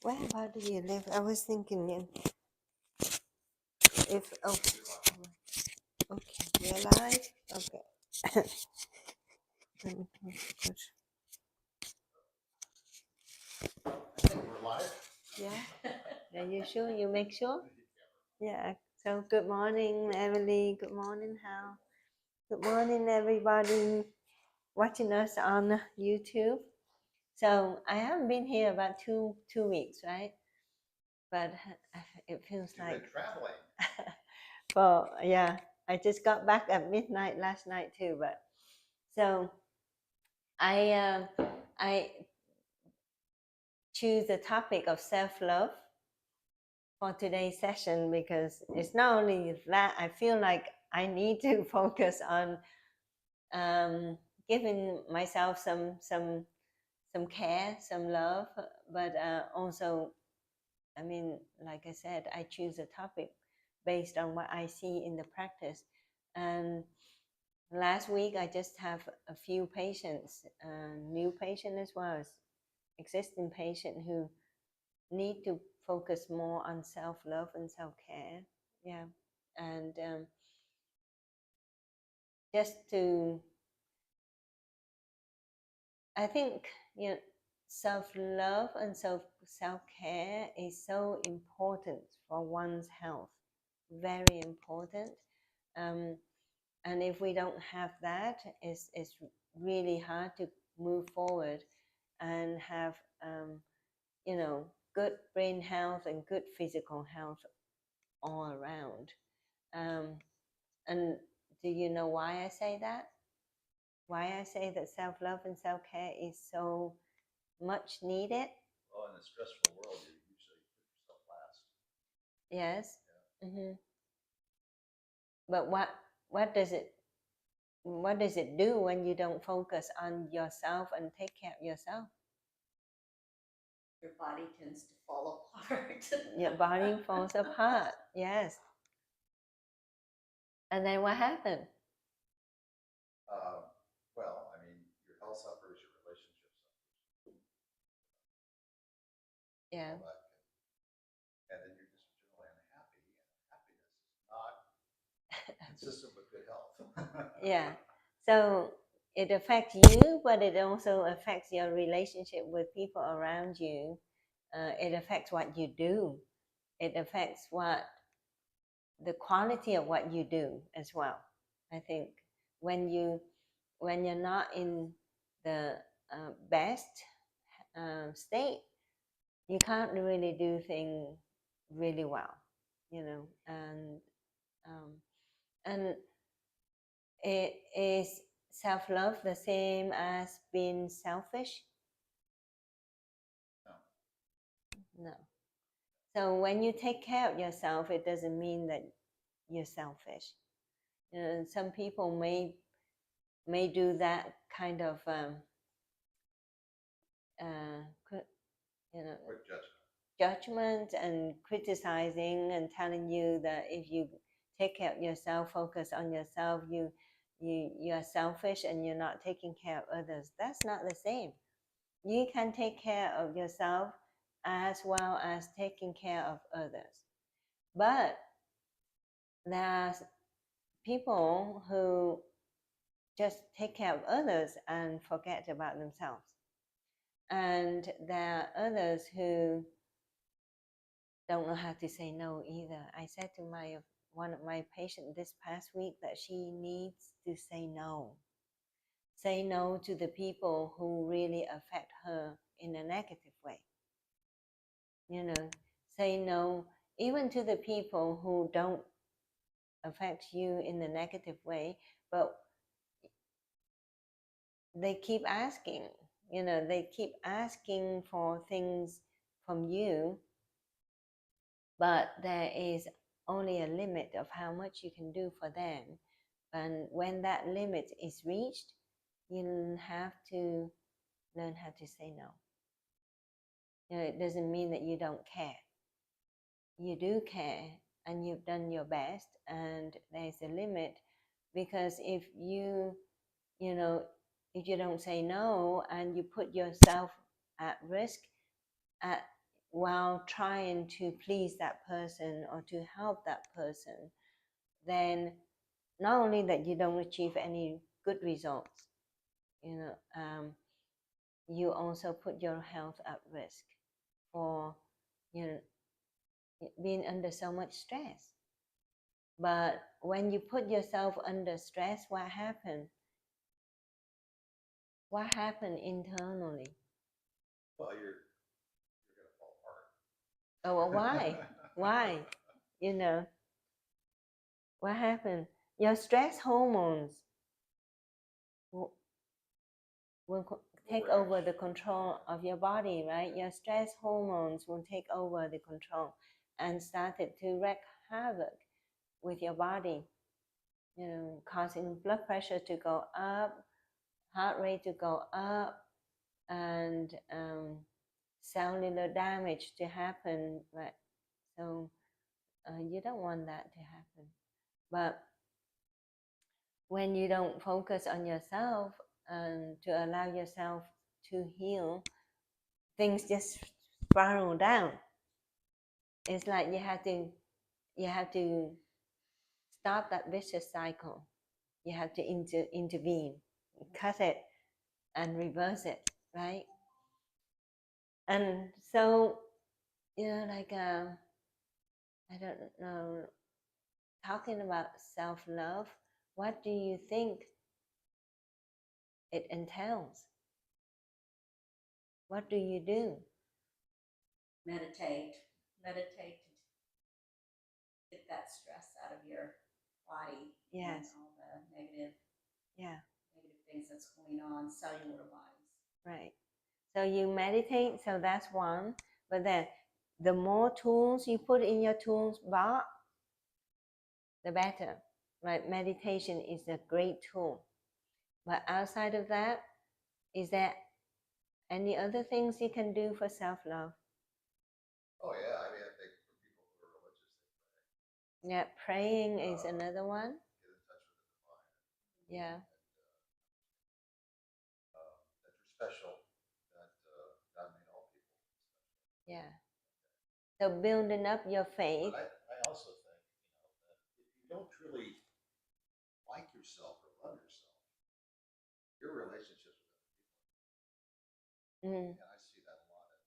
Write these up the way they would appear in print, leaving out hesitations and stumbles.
Where about do you live? I was thinking if okay, you're live. Okay. Let me put. We're live. Yeah. Are you sure? You make sure? Yeah. So good morning, Emily. Good morning, Hal. Good morning, everybody watching us on YouTube. So I haven't been here about two weeks, right? But it feels You've like been traveling. well, yeah. I just got back at midnight last night too, but so I choose the topic of self-love for today's session because it's not only that I feel like I need to focus on giving myself some care, some love, but also, I mean, like I said, I choose a topic based on what I see in the practice. And last week I just have a few patients, new patient as well as existing patient who need to focus more on self-love and self-care. Yeah. And just to, I think, you know, self-love and self-care is so important for one's health, very important. And if we don't have that, it's really hard to move forward and have good brain health and good physical health all around. And do you know why I say that? Why I say that self-love and self-care is so much needed? Well, in a stressful world, you usually put yourself last. Yes. Yeah. Mm-hmm. But what does it do when you don't focus on yourself and take care of yourself? Your body tends to fall apart. Your body falls apart. Yes. And then what happened? Well, I mean, your health suffers, your relationship suffers. Yeah. And then you're just generally unhappy, and happiness is not consistent with good health. Yeah. So it affects you, but it also affects your relationship with people around you. It affects what you do. It affects the quality of what you do as well. I think when you're not in the best state, you can't really do things really well, and it is self-love the same as being selfish? No. So when you take care of yourself, it doesn't mean that you're selfish. Some people may do that kind of Quick judgment and criticizing and telling you that if you take care of yourself, focus on yourself, you're selfish and you're not taking care of others. That's not the same. You can take care of yourself as well as taking care of others. But there are people who just take care of others and forget about themselves. And there are others who don't know how to say no either. I said to one of my patients this past week that she needs to say no. Say no to the people who really affect her in a negative way. Say no even to the people who don't affect you in a negative way, but they keep asking, they keep asking for things from you, but there is only a limit of how much you can do for them. And when that limit is reached, you have to learn how to say no. It doesn't mean that you don't care. You do care and you've done your best, and there's a limit, because if you don't say no and you put yourself at risk, while trying to please that person or to help that person, then not only that you don't achieve any good results, you also put your health at risk for being under so much stress. But when you put yourself under stress, what happened? What happened internally? Well, you're gonna fall apart. Oh, well, why? Why? What happened? Your stress hormones will take over the control of your body, right? Your stress hormones will take over the control and started to wreak havoc with your body, causing blood pressure to go up, heart rate to go up, and cellular damage to happen, right? So you don't want that to happen. But when you don't focus on yourself and to allow yourself to heal, things just spiral down. It's like you have to stop that vicious cycle. You have to intervene, cut it, and reverse it, right? And so, I don't know, talking about self-love, what do you think it entails? What do you do? Meditate to get that stress out of your body. Yes. And all the negative things that's going on cellular wise. Right. So you meditate, so that's one. But then the more tools you put in your tools box, the better. Right? Meditation is a great tool. But outside of that, is there any other things you can do for self-love? Oh yeah, I mean, I think for people who are religious, they pray. Yeah, praying is another one. Get in touch with the divine. Yeah. And, that you're special, that God made all people special. Yeah. So building up your faith. But I also think, that if you don't really like yourself or love yourself, your relationships with other people. Mm. And I see that a lot in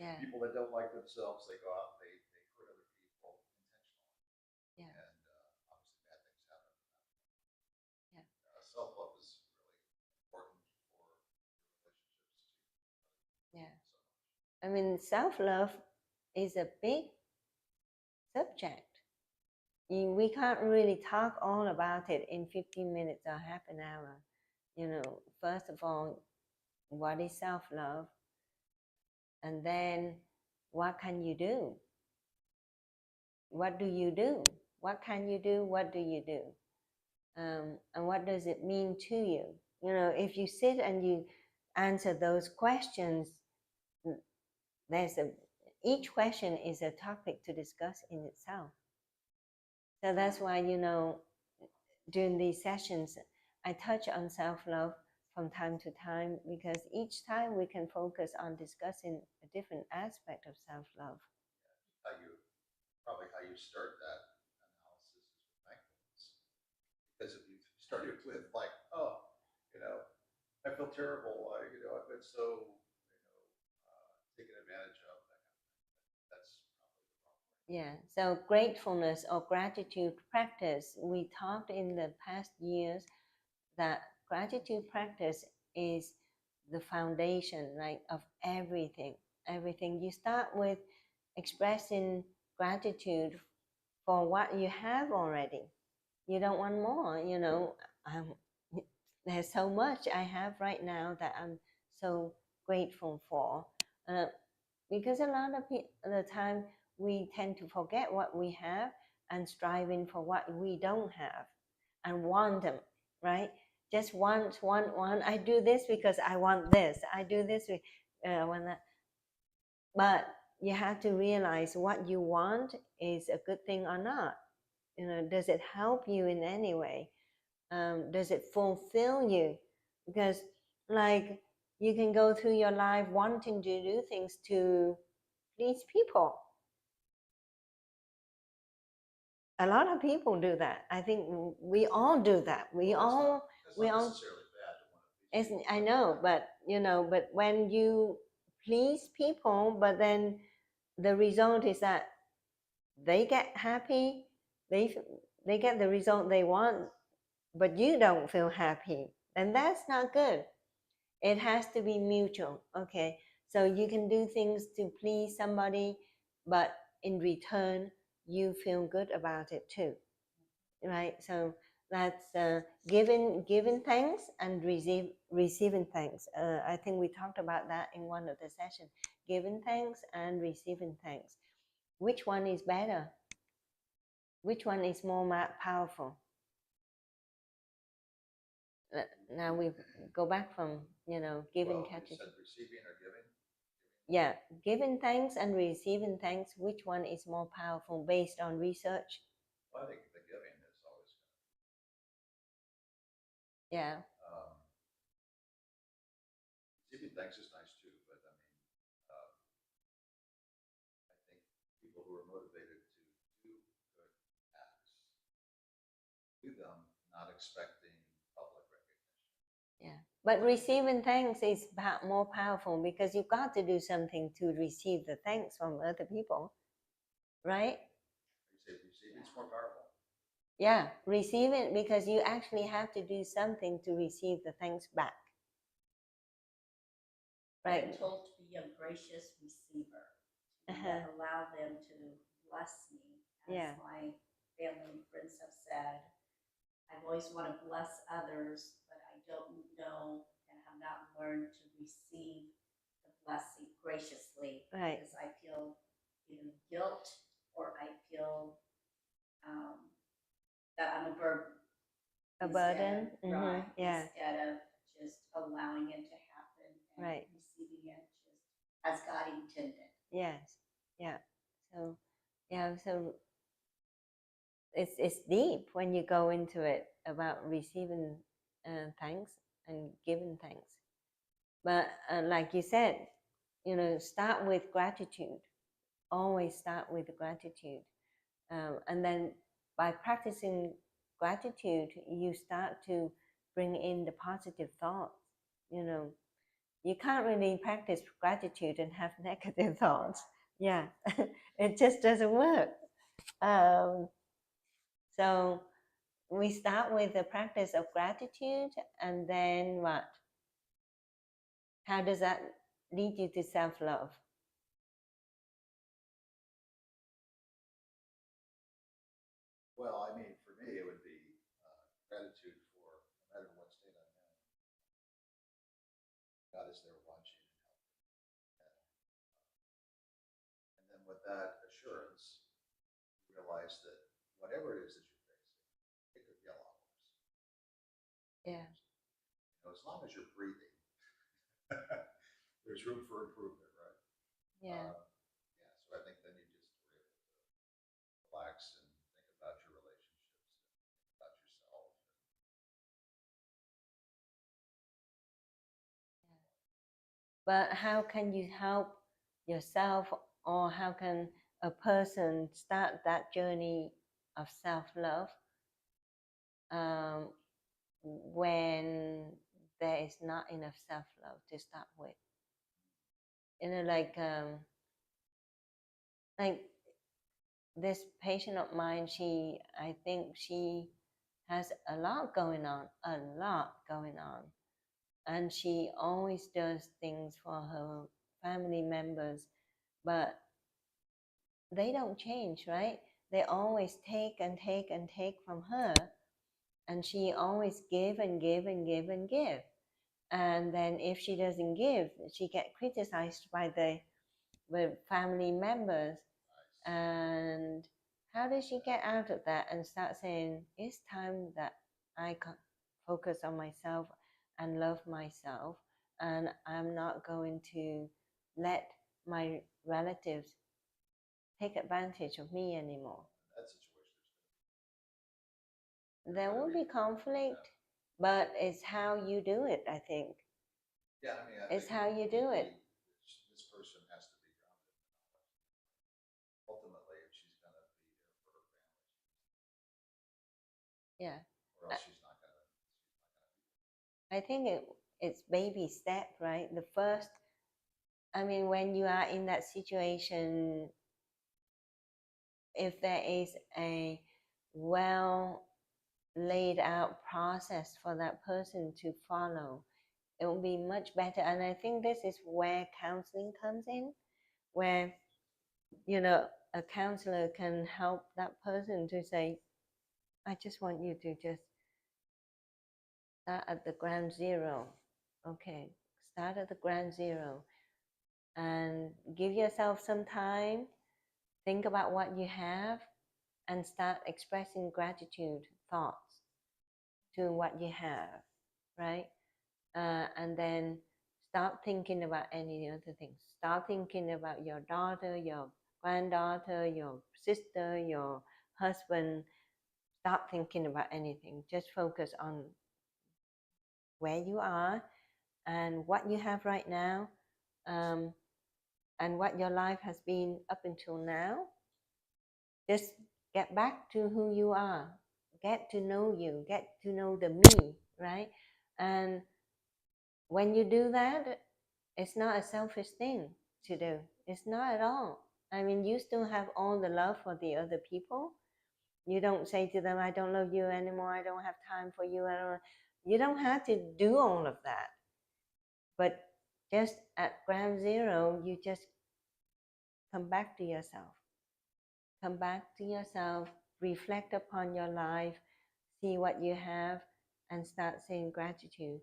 Yeah. people that don't like themselves, they go out and they hurt other people intentionally. Yeah. And obviously bad things happen. Yeah. Self-love is really important for relationships too. Yeah. I mean, self-love is a big subject. We can't really talk all about it in 15 minutes or half an hour. First of all, what is self-love? And then what can you do? What do you do? What can you do? What do you do? And what does it mean to you? If you sit and you answer those questions, each question is a topic to discuss in itself. So that's why, during these sessions, I touch on self-love from time to time, because each time we can focus on discussing a different aspect of self-love. Probably how you start that analysis is with mindfulness. Because if you started with like, oh, I feel terrible, I've been so, taken advantage of, that's probably the wrong way. Yeah, so gratefulness or gratitude practice, we talked in the past years that gratitude practice is the foundation, right, of everything. Everything. You start with expressing gratitude for what you have already. You don't want more, there's so much I have right now that I'm so grateful for. Because a lot of the time we tend to forget what we have and striving for what we don't have and want them, right? Just want. I do this because I want this. I do this when that. But you have to realize what you want is a good thing or not. Does it help you in any way? Does it fulfill you? Because like you can go through your life wanting to do things to please people. A lot of people do that. I think we all do that. We all necessarily bad to want to please people. I know, but but when you please people, but then the result is that they get happy, they get the result they want, but you don't feel happy, then that's not good. It has to be mutual. Okay, so you can do things to please somebody, but in return you feel good about it too, right? So that's giving thanks and receiving thanks. I think we talked about that in one of the sessions. Giving thanks and receiving thanks. Which one is better? Which one is more powerful? Now we go back from giving, catching. Receiving or giving? Yeah, giving thanks and receiving thanks. Which one is more powerful based on research? Well, I think the giving is always going to. Yeah. Receiving thanks is nice too, but I mean, I think people who are motivated to do good acts do them not expecting public recognition. Yeah, but receiving thanks is more powerful because you've got to do something to receive the thanks from other people, right? You say receiving is more powerful. Yeah, receiving, because you actually have to do something to receive the thanks back. Right. I'm told to be a gracious receiver, to allow them to bless me, as my family and friends have said. I've always want to bless others, but I don't know and have not learned to receive the blessing graciously, right, because I feel either guilt or I feel that I'm a burden. A burden, right? Yeah. Instead of just allowing it to happen and right, receiving it just as God intended. Yes, yeah. So, yeah, so it's deep when you go into it about receiving thanks and giving thanks. But like you said, start with gratitude. Always start with gratitude, and then by practicing gratitude, you start to bring in the positive thoughts. You can't really practice gratitude and have negative thoughts. Yeah, it just doesn't work. So we start with the practice of gratitude, and then what? How does that lead you to self-love? Well, I mean, for me, it would be gratitude for no matter what state I'm in, God is there watching and helping. And then with that assurance, you realize that whatever it is that you're facing, it could be a lot worse. Yeah. As long as you're breathing, there's room for improvement, right? Yeah. So I think then you just were able to relax and think about your relationships, and think about yourself. But how can you help yourself, or how can a person start that journey of self-love when there is not enough self-love to start with? Like this patient of mine, I think she has a lot going on, and she always does things for her family members, but they don't change, right? They always take and take and take from her, and she always give and give and give and give. And then if she doesn't give, she gets criticized by the family members. And how does she get out of that and start saying, it's time that I can focus on myself and love myself, and I'm not going to let my relatives take advantage of me anymore? In that situation, There will be conflict, but it's how you do it, I think. Yeah, I mean, I It's think how you do it. this person has to be grounded. Ultimately, if she's going to be there for her family, Yeah. or else she's not going to. I think it's baby step, right? The first, I mean, when you are in that situation, if there is a well laid out process for that person to follow, it will be much better. And I think this is where counseling comes in, where, a counselor can help that person to say, I just want you to just start at the ground zero. Okay, start at the ground zero and give yourself some time, think about what you have, and start expressing gratitude thoughts to what you have, right? And then stop thinking about any other things. Start thinking about your daughter, your granddaughter, your sister, your husband. Stop thinking about anything. Just focus on where you are and what you have right now, and what your life has been up until now. Just get back to who you are. Get to know you. Get to know the me, right? And when you do that, it's not a selfish thing to do. It's not at all. I mean, you still have all the love for the other people. You don't say to them, I don't love you anymore. I don't have time for you. You don't have to do all of that. But just at ground zero, you just come back to yourself. Come back to yourself, reflect upon your life, see what you have, and start saying gratitude,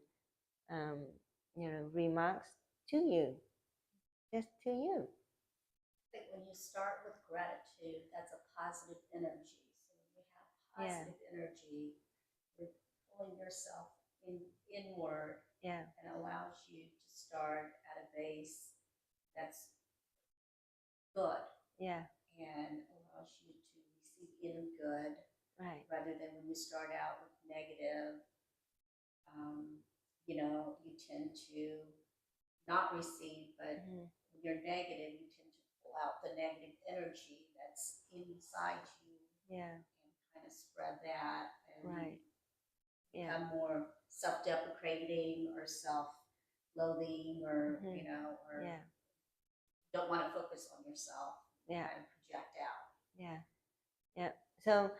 remarks to you, just to you. I think when you start with gratitude, that's a positive energy. So when you have positive energy, you're pulling yourself inward, and allows you to start at a base that's good. And allows you to receive in good, Right. rather than when you start out with negative, you tend to not receive, but when you're negative, you tend to pull out the negative energy that's inside you, and kind of spread that, and become more self-deprecating or self-loathing, or or don't want to focus on yourself, kind of project out. So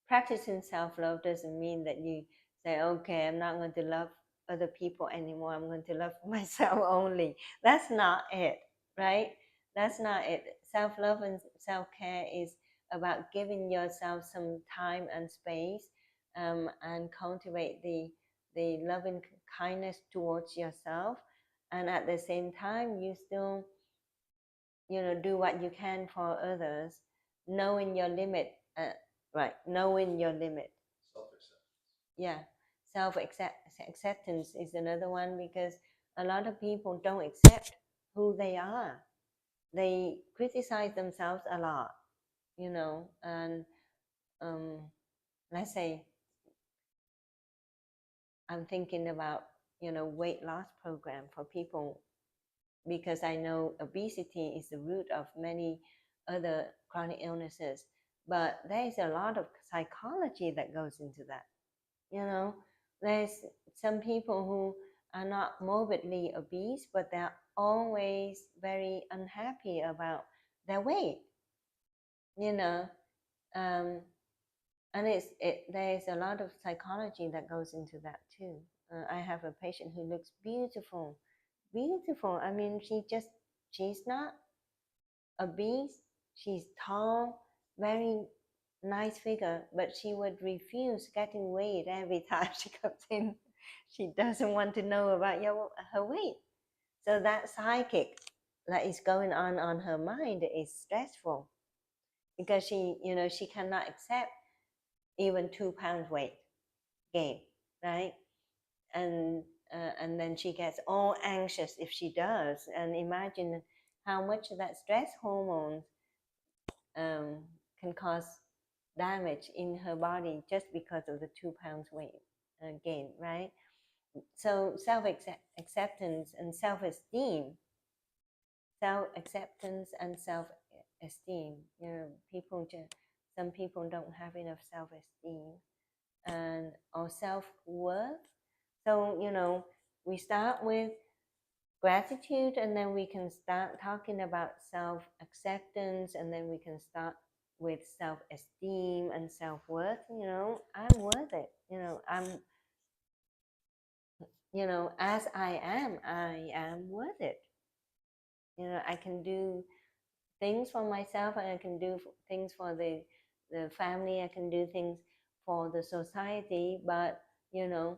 practicing self-love doesn't mean that you say, okay, I'm not going to love other people anymore. I'm going to love myself only. That's not it, right? That's not it. Self-love and self-care is about giving yourself some time and space, and cultivate the loving kindness towards yourself. And at the same time, you still, do what you can for others, knowing your limit. Right, knowing your limit. Self-acceptance. Self-acceptance is another one, because a lot of people don't accept who they are. They criticize themselves a lot, and let's say I'm thinking about, weight loss program for people, because I know obesity is the root of many other chronic illnesses. But there is a lot of psychology that goes into that. There's some people who are not morbidly obese, but they're always very unhappy about their weight. Um, and there's a lot of psychology that goes into that too. I have a patient who looks beautiful. I mean, she's not obese. She's tall, very nice figure, but she would refuse getting weighed every time she comes in. She doesn't want to know about her weight. So that psychic that is going on her mind is stressful, because she cannot accept even 2 pounds weight gain, right? And then she gets all anxious if she does, and imagine how much that stress hormone can cause damage in her body just because of the 2 pounds weight gain, right? So self-acceptance and self-esteem, self-acceptance and self-esteem. You know, some people don't have enough self-esteem and or self-worth. So, you know, we start with gratitude and then we can start talking about self-acceptance and then we can start with self-esteem and self-worth. You know, I'm worth it. You know, as I am worth it. You know, I can do things for myself and I can do things for the family. I can do things for the society, but you know,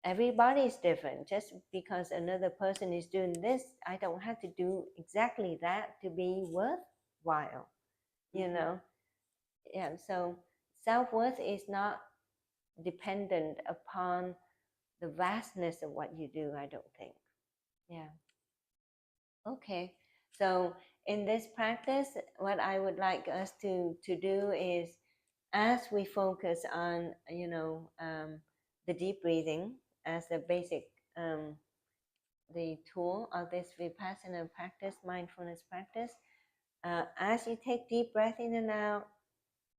everybody is different. Just because another person is doing this, I don't have to do exactly that to be worthwhile. You know, yeah. So self-worth is not dependent upon the vastness of what you do, I don't think. Yeah. Okay. So in this practice, what I would like us to do is, as we focus on, you know, the deep breathing as the basic, the tool of this vipassana practice, mindfulness practice, as you take deep breath in and out,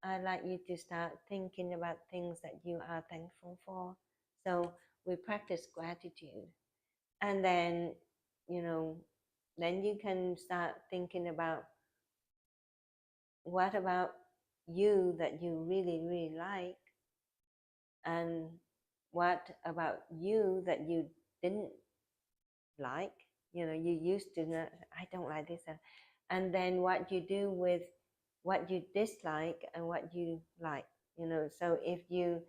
I'd like you to start thinking about things that you are thankful for. So we practice gratitude. And then, you know, then you can start thinking about what about you that you really, really like, and what about you that you didn't like. You know, you used to not, I don't like this. And then what you do with what you dislike and what you like. You know, so if you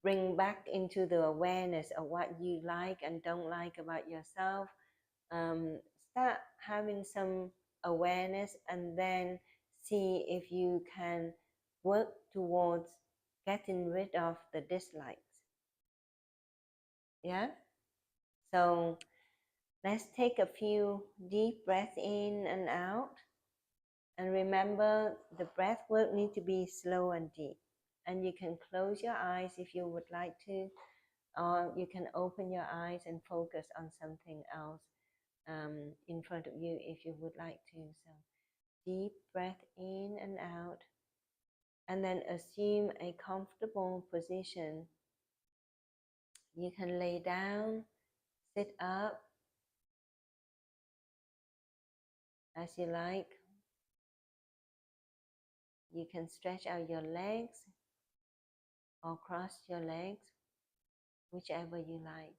bring back into the awareness of what you like and don't like about yourself, start having some awareness and then see if you can work towards getting rid of the dislikes. Yeah? So let's take a few deep breaths in and out. And remember, the breath work needs to be slow and deep. And you can close your eyes if you would like to, or you can open your eyes and focus on something else in front of you if you would like to. So deep breath in and out, and then assume a comfortable position. You can lay down, sit up as you like. You can stretch out your legs or cross your legs, whichever you like.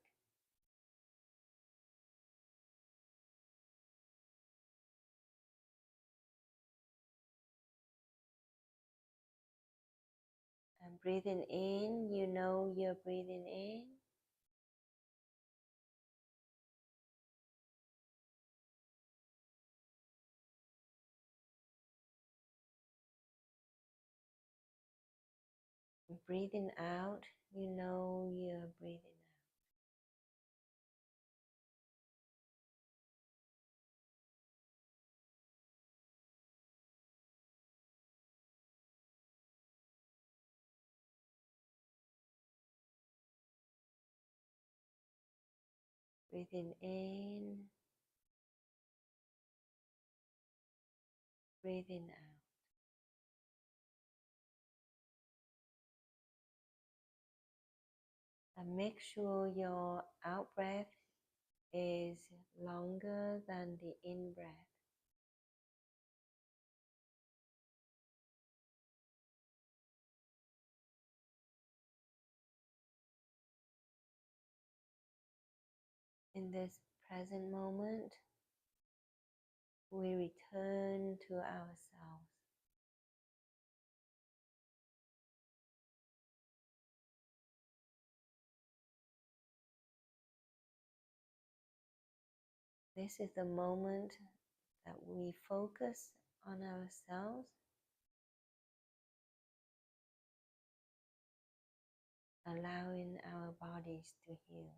And breathing in, you know you're breathing in. Breathing out, you know you're breathing out. Breathing in, breathing out. And make sure your out breath is longer than the in breath. In this present moment, we return to ourselves. This is the moment that we focus on ourselves, allowing our bodies to heal.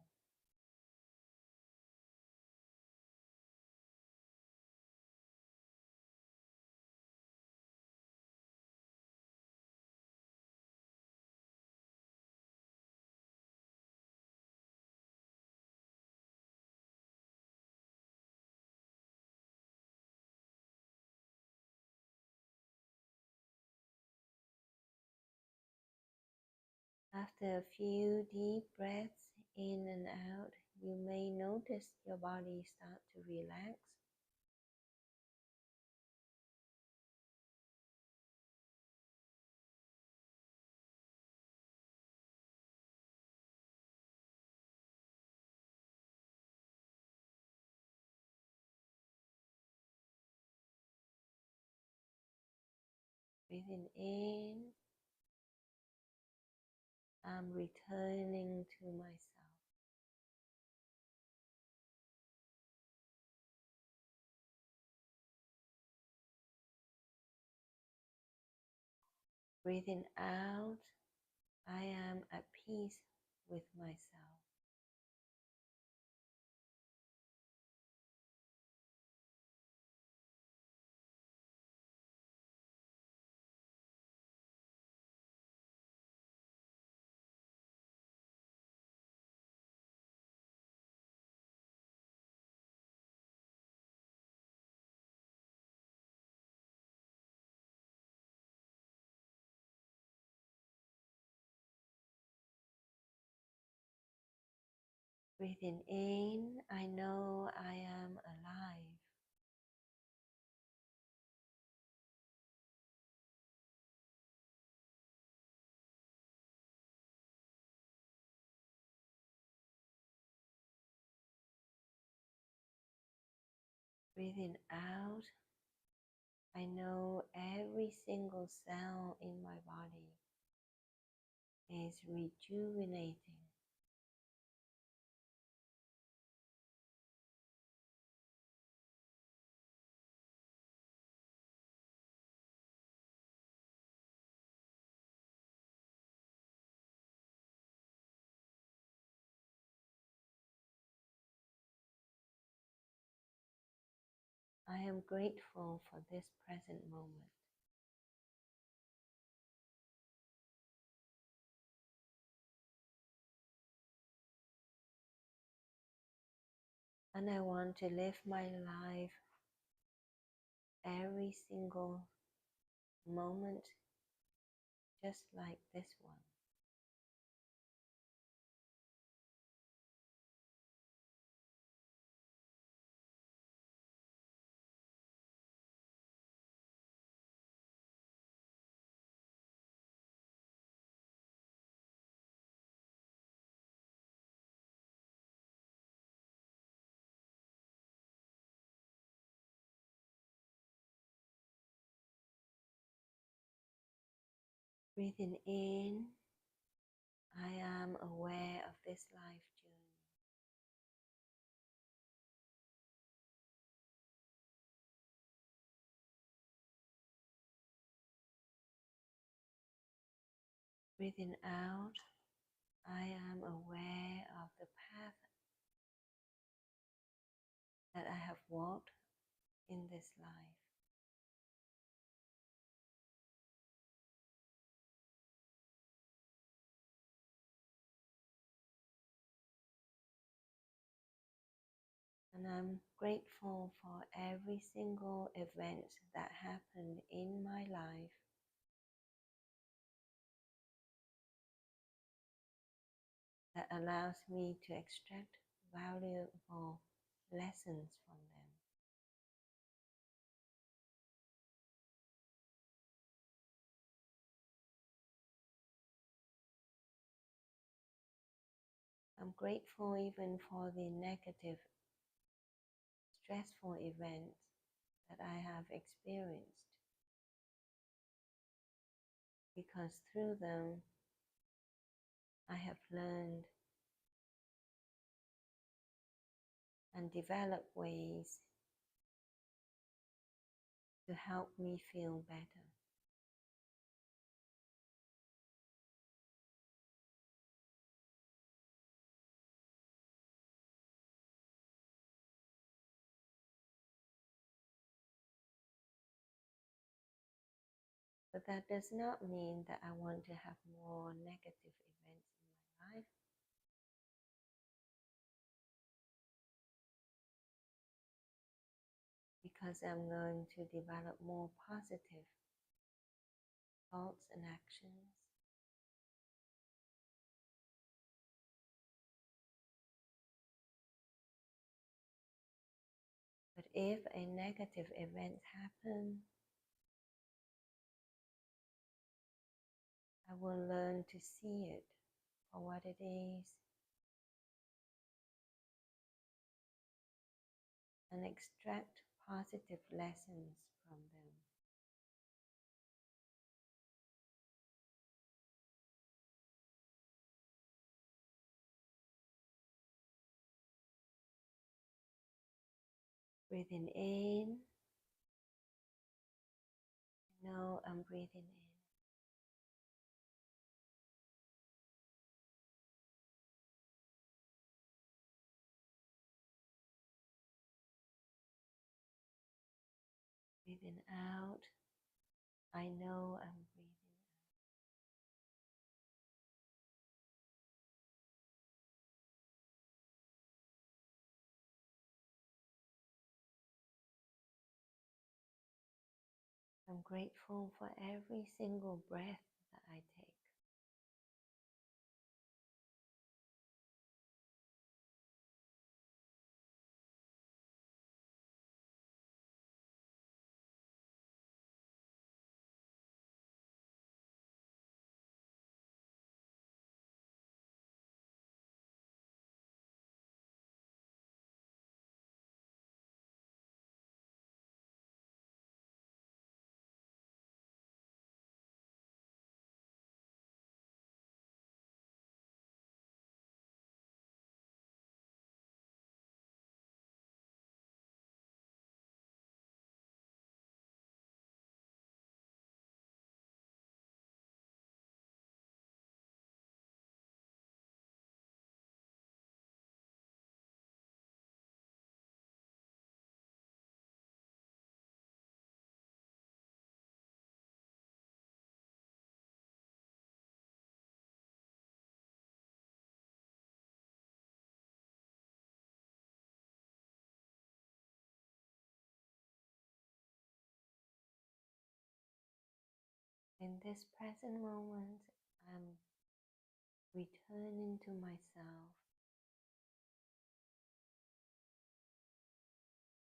After a few deep breaths in and out, you may notice your body start to relax. Breathing in, I'm returning to myself. Breathing out, I am at peace with myself. Breathing in, I know I am alive. Breathing out, I know every single cell in my body is rejuvenating. I am grateful for this present moment. And I want to live my life every single moment just like this one. Breathing in, I am aware of this life journey. Breathing out, I am aware of the path that I have walked in this life. And I'm grateful for every single event that happened in my life that allows me to extract valuable lessons from them. I'm grateful even for the negative, stressful events that I have experienced, because through them I have learned and developed ways to help me feel better. But that does not mean that I want to have more negative events in my life. Because I'm going to develop more positive thoughts and actions if a negative event happens, I will learn to see it for what it is and extract positive lessons from them. Breathing in, I know I'm breathing in. Breathing out, I know I'm breathing out. I'm grateful for every single breath that I take. In this present moment, I'm returning to myself,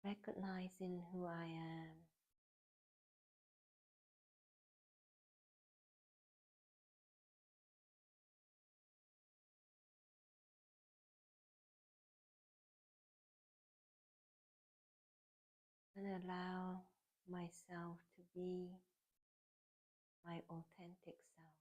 recognizing who I am, and allow myself to be my authentic self.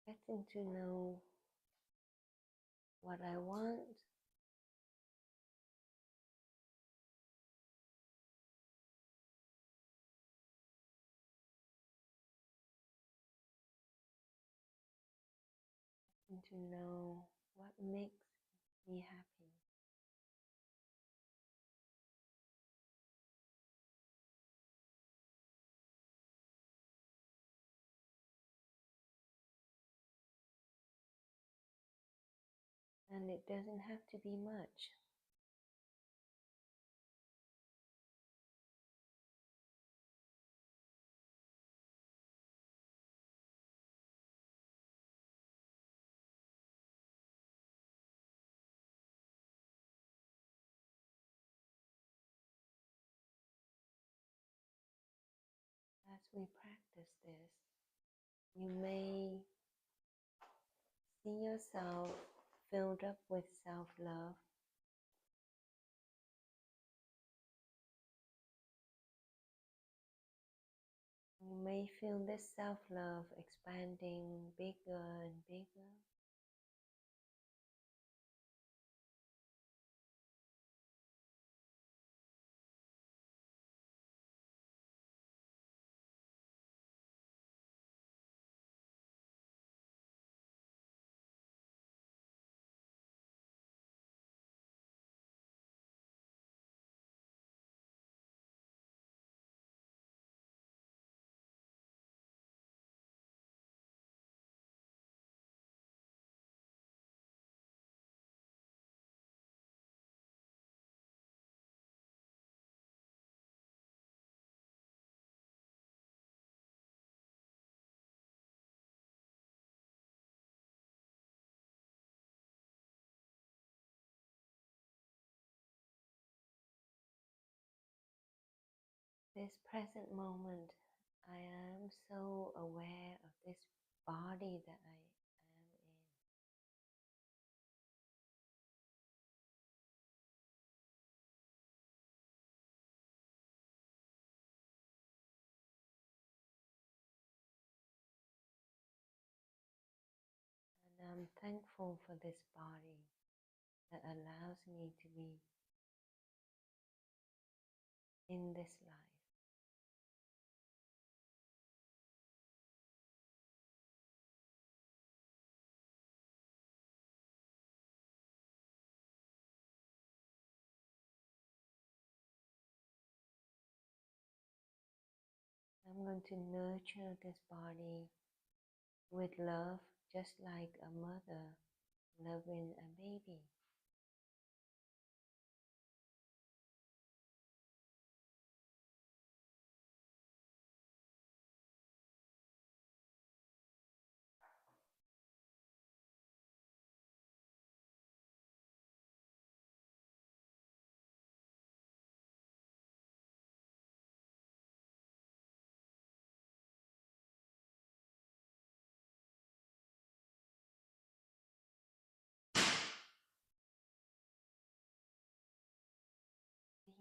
Getting to know what I want, getting to know what makes me happy. And it doesn't have to be much. As we practice this, you may see yourself filled up with self-love. You may feel this self-love expanding bigger and bigger. This present moment, I am so aware of this body that I am in. And I'm thankful for this body that allows me to be in this life. I'm going to nurture this body with love, just like a mother loving a baby.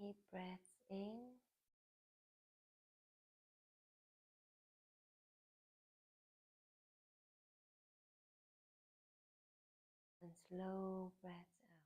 Deep breaths in and slow breaths out.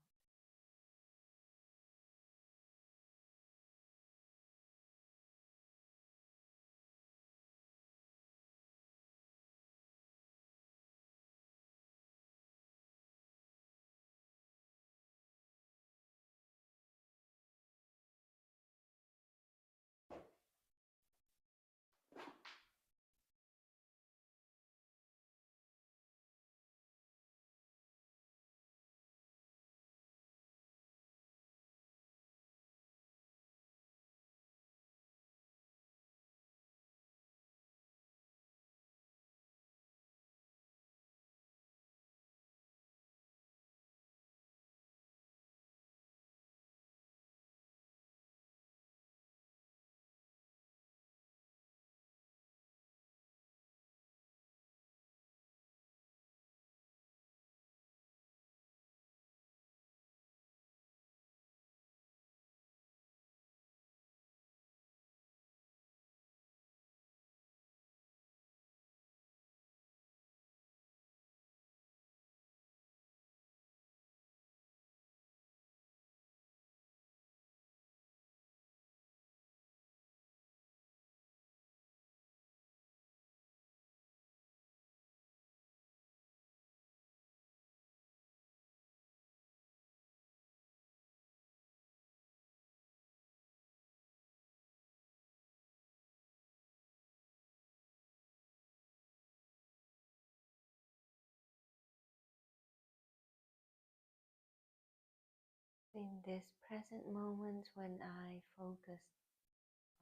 In this present moment when I focus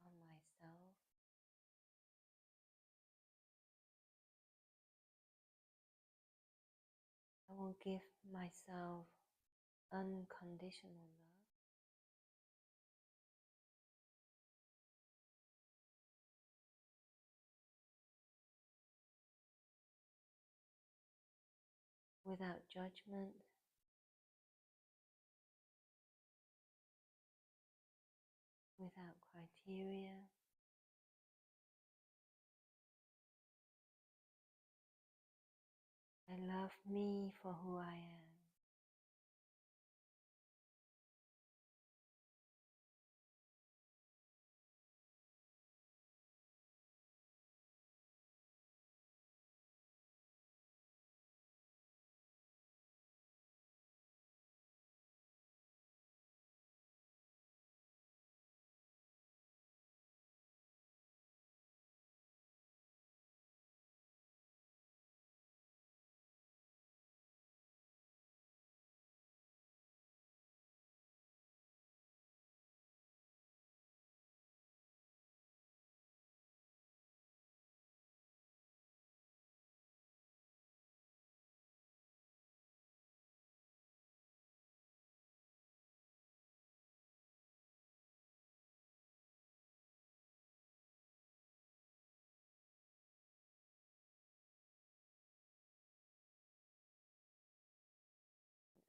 on myself, I will give myself unconditional love without judgment, without criteria. I love me for who I am.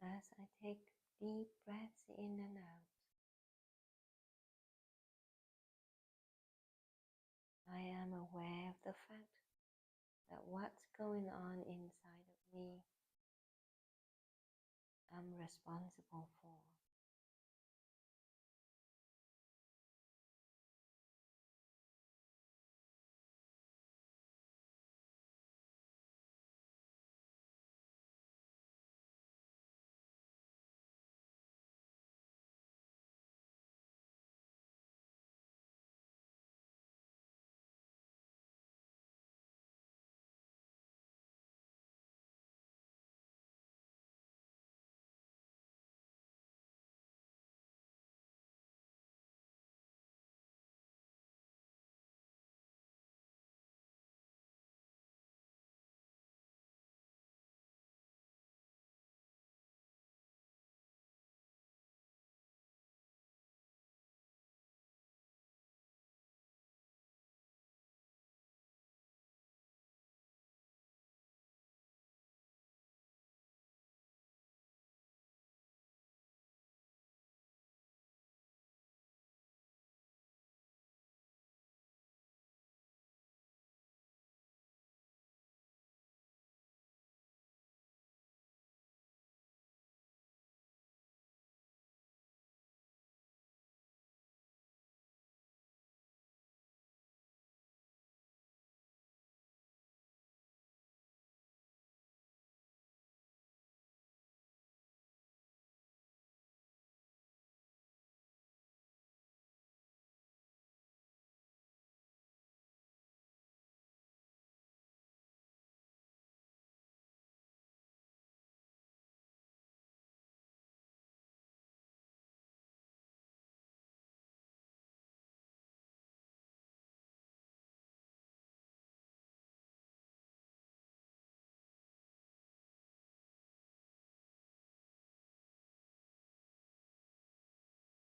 As I take deep breaths in and out, I am aware of the fact that what's going on inside of me, I'm responsible for.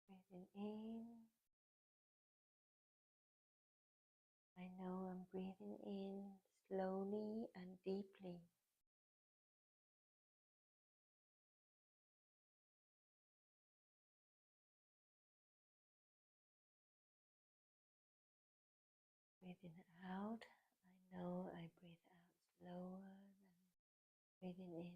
Breathing in, I know I'm breathing in slowly and deeply. Breathing out, I know I breathe out slower than breathing in.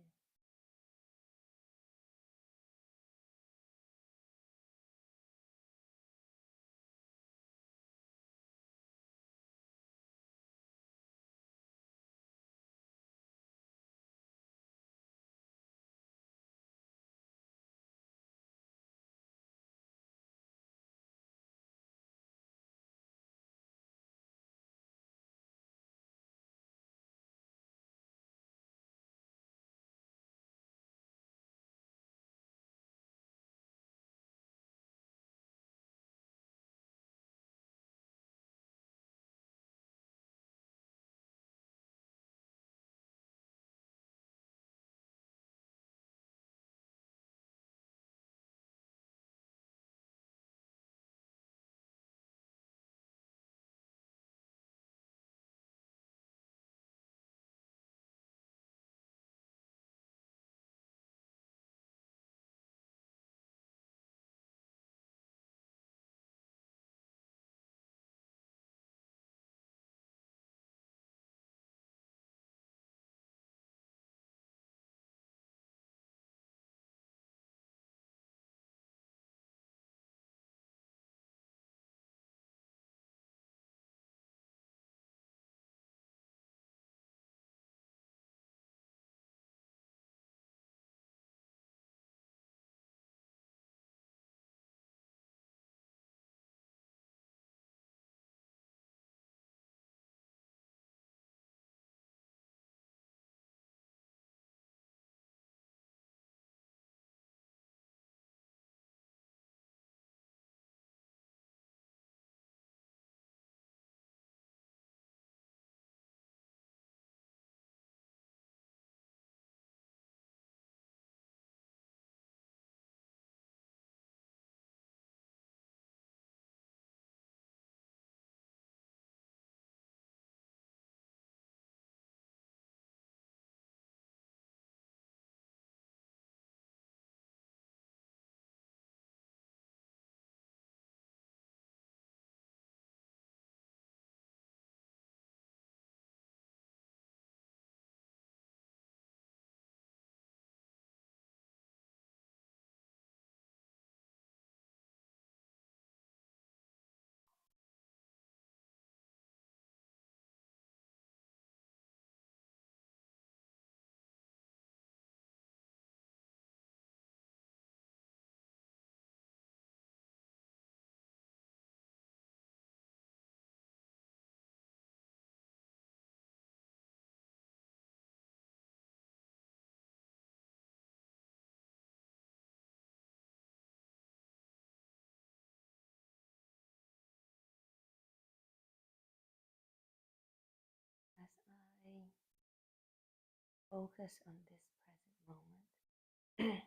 focus on this present moment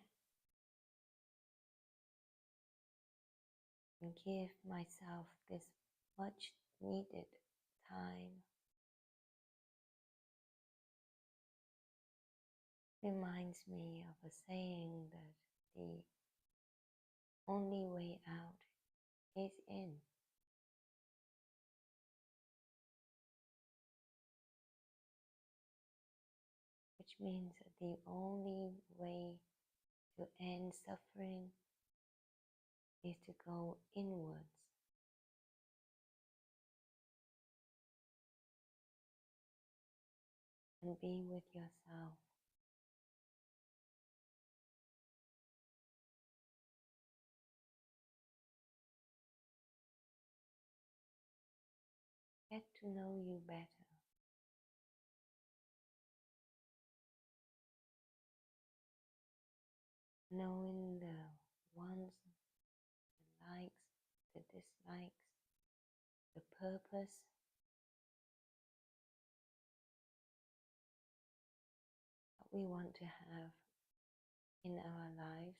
and give myself this much needed time. Reminds me of a saying that the only way out is in. Which means that the only way to end suffering is to go inwards. And be with yourself. Get to know you better. Knowing the wants, the likes, the dislikes, the purpose, what we want to have in our lives.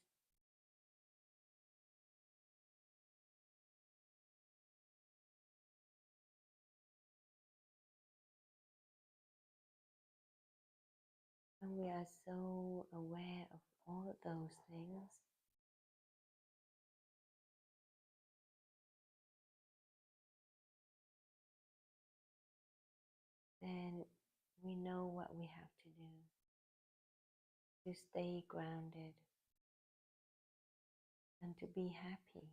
When we are so aware of all those things, then we know what we have to do to stay grounded and to be happy.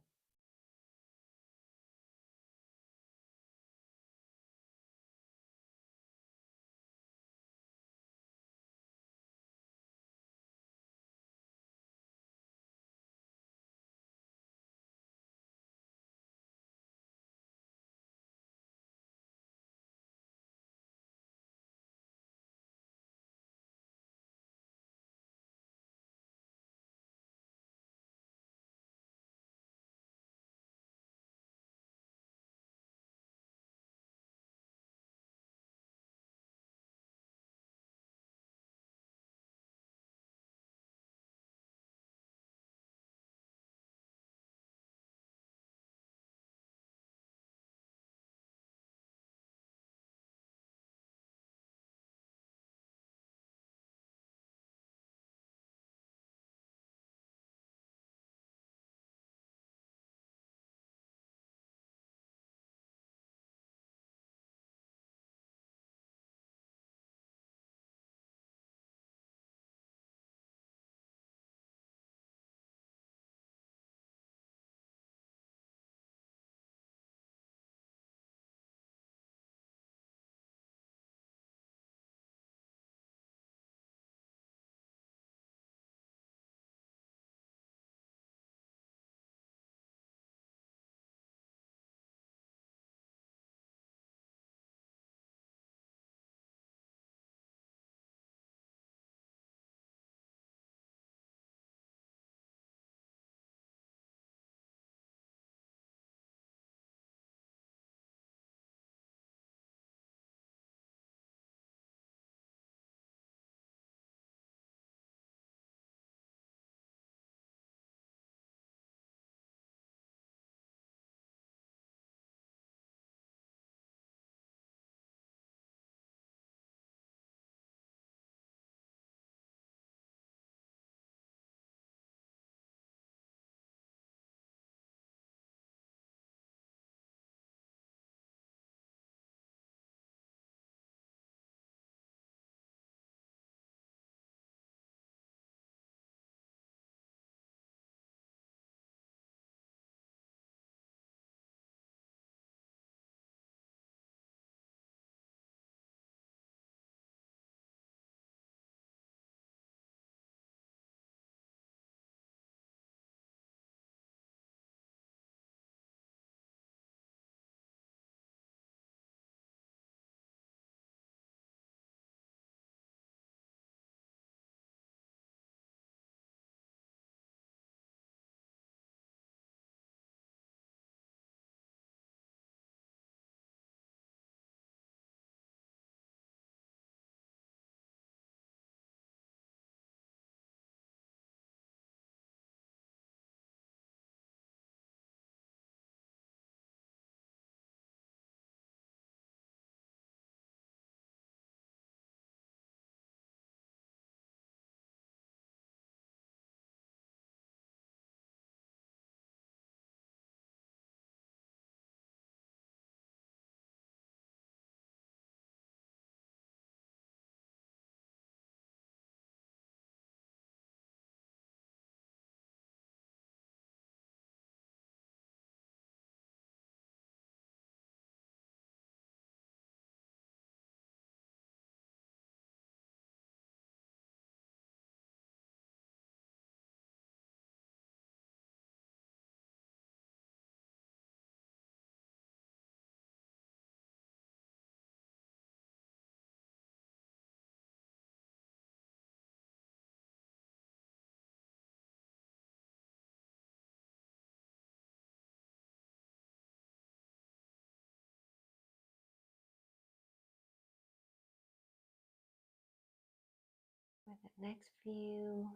Next few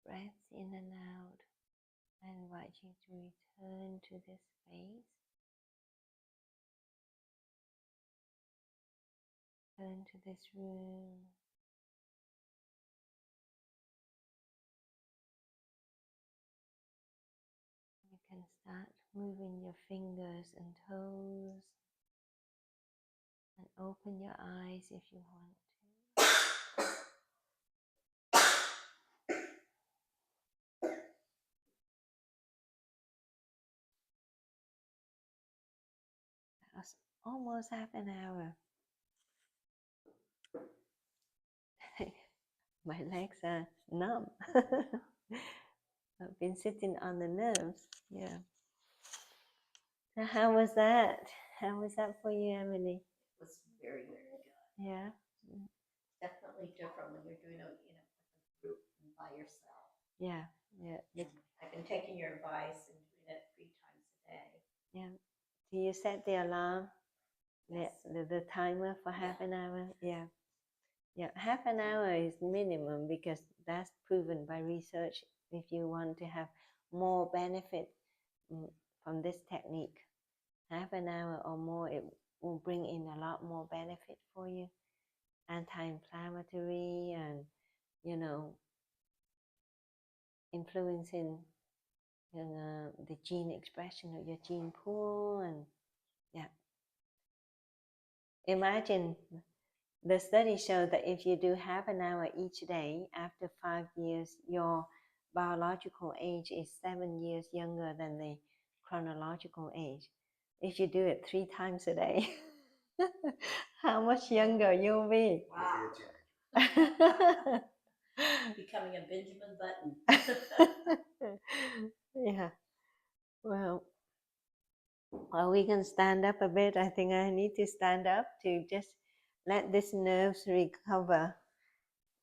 breaths in and out, I invite you to return to this space. Turn to this room. You can start moving your fingers and toes and open your eyes if you want to. That was almost half an hour. My legs are numb. I've been sitting on the nerves. Yeah. So how was that? How was that for you, Emily? It was very, very good. Yeah. Definitely different when you're doing it, with a group and by yourself. Yeah. Yeah. I've been taking your advice and doing it 3 times a day. Yeah. Do you set the alarm? Yes. The timer for half an hour? Yeah. Yeah. Half an hour is minimum because that's proven by research. If you want to have more benefit from this technique, half an hour or more, it will bring in a lot more benefit for you. Anti-inflammatory and, influencing the gene expression of your gene pool. And yeah, imagine the study showed that if you do half an hour each day, after 5 years, your biological age is 7 years younger than the chronological age. If you do it 3 times a day, how much younger you'll be. Wow. Becoming a Benjamin Button. Yeah. Well, we can stand up a bit. I think I need to stand up to just let these nerves recover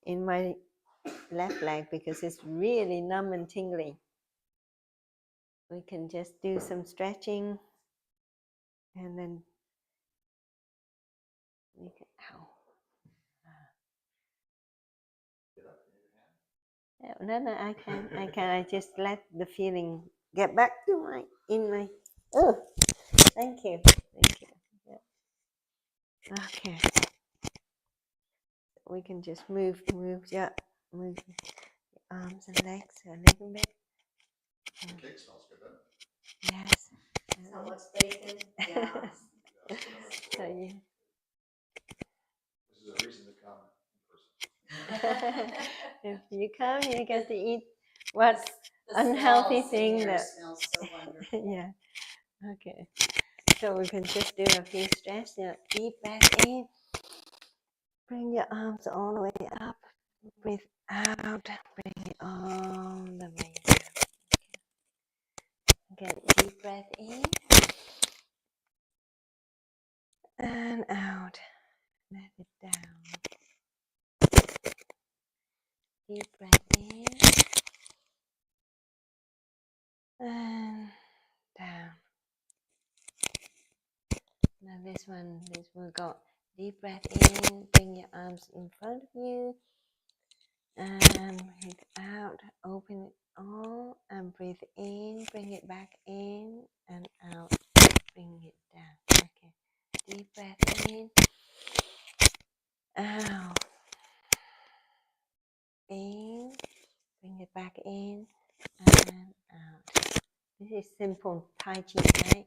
in my left leg because it's really numb and tingly. We can just do some stretching and then we can, No, I can. I just let the feeling get back to my. Oh, thank you. Yeah. Okay. We can just move your arms and legs a little bit. The cake smells good, doesn't it? Yes. So what's bacon? Yeah. So you. This is a reason to come in person. If you come, you get to eat what The unhealthy smells in thing here that. smells so wonderful. Yeah. Okay. So we can just do a few stretches. Deep breath in. Bring your arms all the way up. Breathe out. Bring it all the way down. Again, deep breath in and out. Let it down. Deep breath in and down. Now this will go deep breath in. Bring your arms in front of you and breathe out. Open it all and breathe in. Bring it back in and out. Bring it down. Okay. Deep breath in. Out. In. Bring it back in and out. This is simple Tai Chi, right?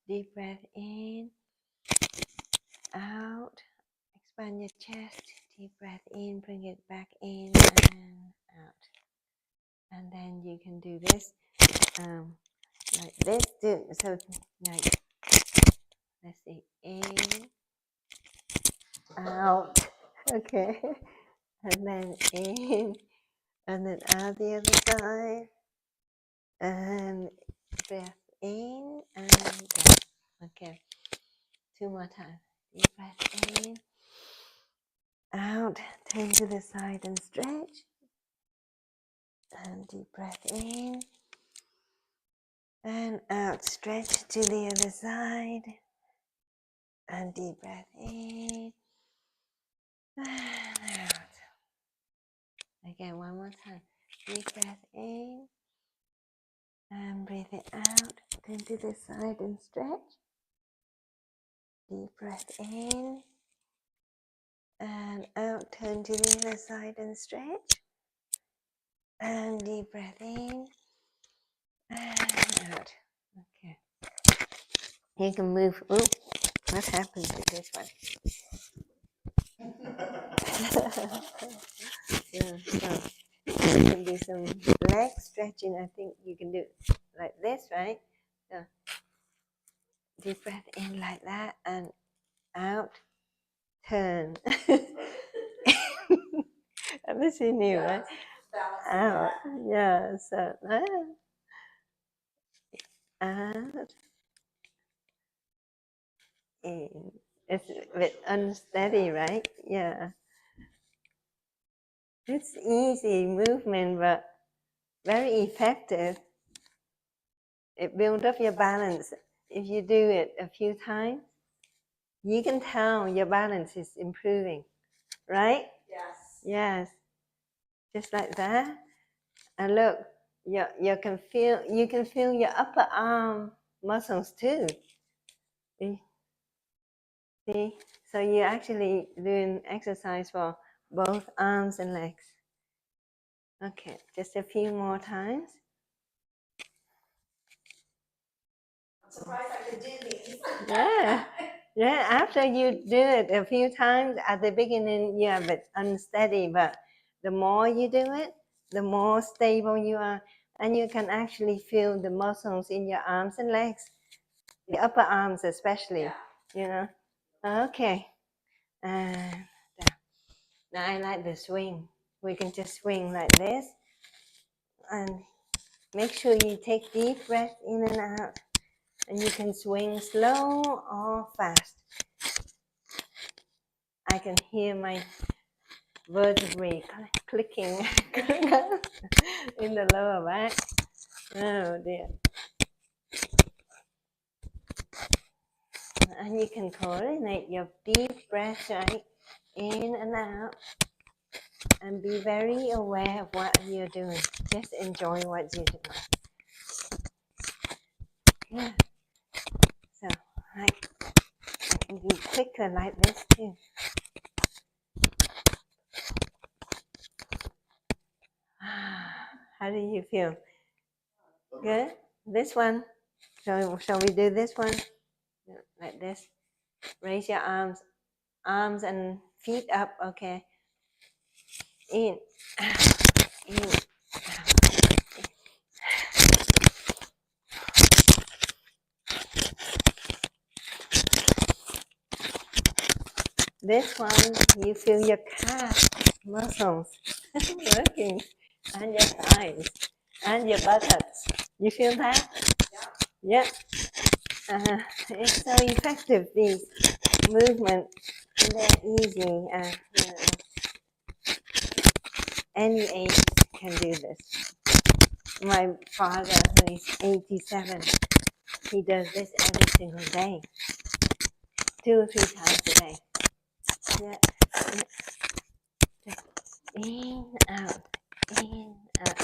Deep breath in. Out. Expand your chest. Deep breath in. Bring it back in and out. And then you can do this like this. So like, let's see, in, out. Okay. And then in, and then out the other side, and breath in and down. Okay, 2 more times. Deep breath in, out, turn to the side and stretch, and deep breath in, and out, stretch to the other side, and deep breath in, and out. Again, more time. Deep breath in and breathe it out. Turn to the side and stretch. Deep breath in and out. Turn to the other side and stretch. And deep breath in and out. Okay. You can move. Oh, what happened to this one? Yeah, so you can do some leg stretching. I think you can do like this, right? So deep breath in like that and out. Turn. This is new, right? Out. Yeah. So out. In. It's a bit unsteady, right? Yeah. It's easy movement, but very effective. It builds up your balance. If you do it a few times, you can tell your balance is improving, right? Yes. Yes. Just like that. And look, you can feel your upper arm muscles too. See? So you're actually doing exercise for both arms and legs. Okay, just a few more times. I'm surprised I could do these. Yeah. Yeah, after you do it a few times, at the beginning you're a bit unsteady, but the more you do it, the more stable you are. And you can actually feel the muscles in your arms and legs, the upper arms especially, you know. Okay. And now I like the swing. We can just swing like this. And make sure you take deep breath in and out. And you can swing slow or fast. I can hear my vertebrae clicking in the lower back. Oh dear. And you can coordinate your deep breath, right? In and out. And be very aware of what you're doing. Just enjoy what you're doing. Yeah. So I can do quicker like this too. How do you feel? Good? This one. Shall we do this one? Like this. Raise your arms and feet up. Okay. In. In. This one, you feel your calf muscles working, and your thighs, and your buttocks. You feel that? Yeah. It's so effective, these movements. They're easy. You know, any age can do this. My father, who is 87, he does this every single day, 2 or 3 times a day. Yeah. Just in, out, in, out.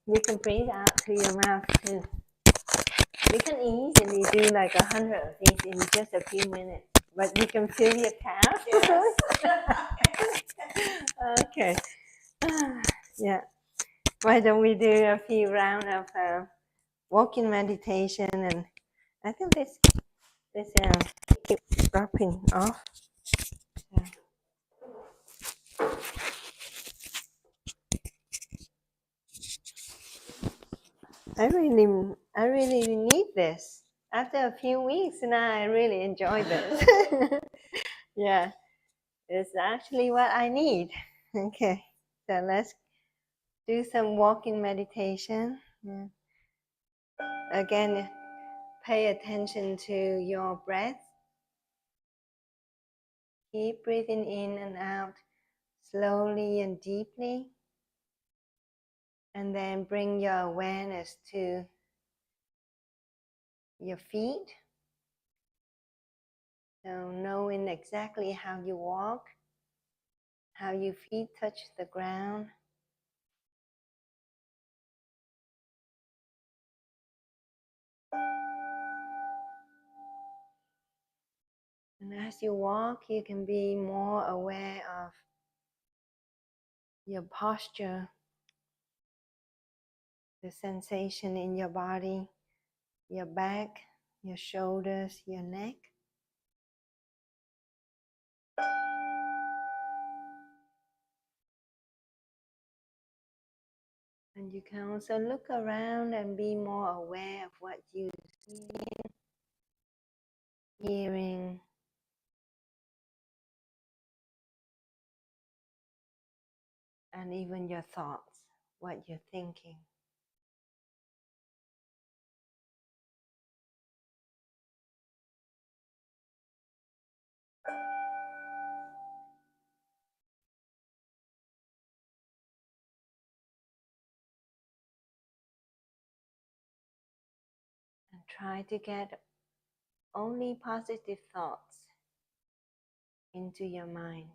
You can breathe out through your mouth too. You can easily do like 100 of these in just a few minutes, but you can feel your calf. Yes. Okay. Yeah. Why don't we do a few rounds of walking meditation? And I think this keeps dropping off. Yeah. I really need this. After a few weeks now, I really enjoy this. Yeah, it's actually what I need. Okay, so let's do some walking meditation. Yeah. Again, pay attention to your breath. Keep breathing in and out slowly and deeply. And then bring your awareness to your feet So knowing exactly how you walk, how your feet touch the ground. And as you walk, you can be more aware of your posture, the sensation in your body, your back, your shoulders, your neck. And you can also look around and be more aware of what you see, hearing, and even your thoughts, what you're thinking. And try to get only positive thoughts into your mind.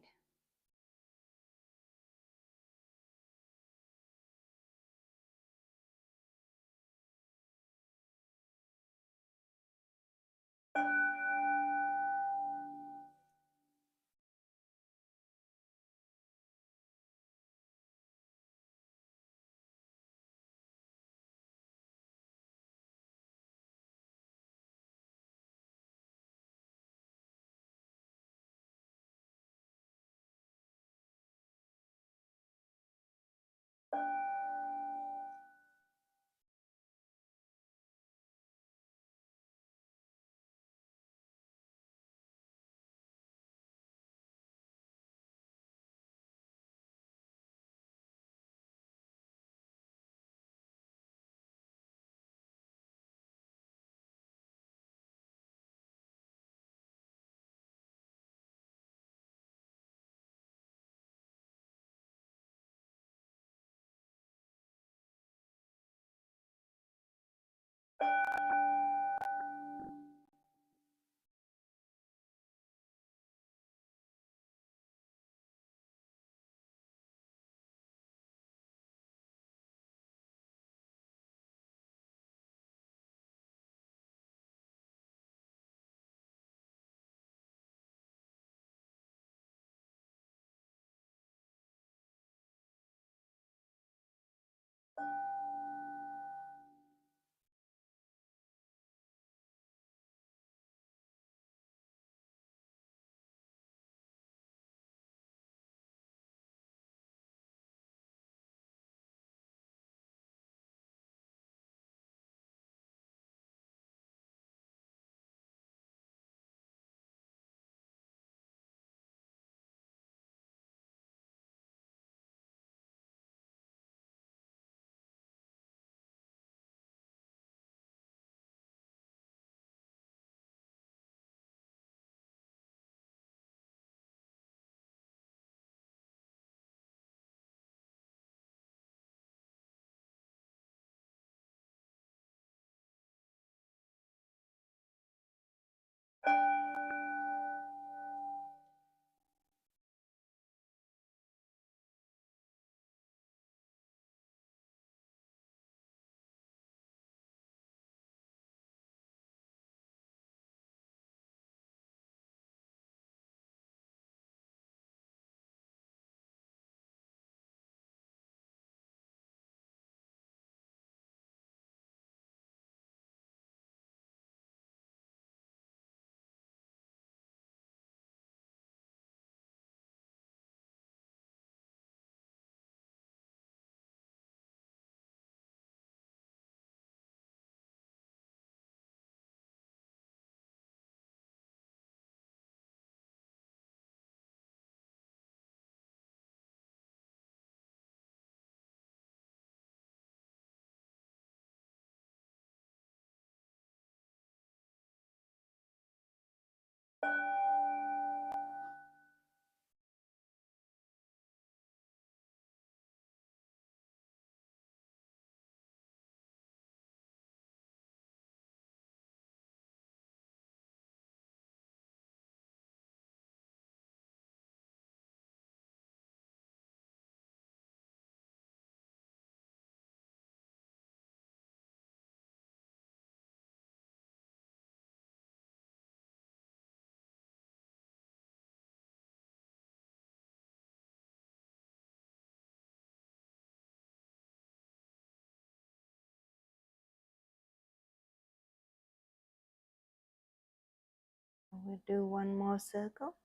We'll do one more circle.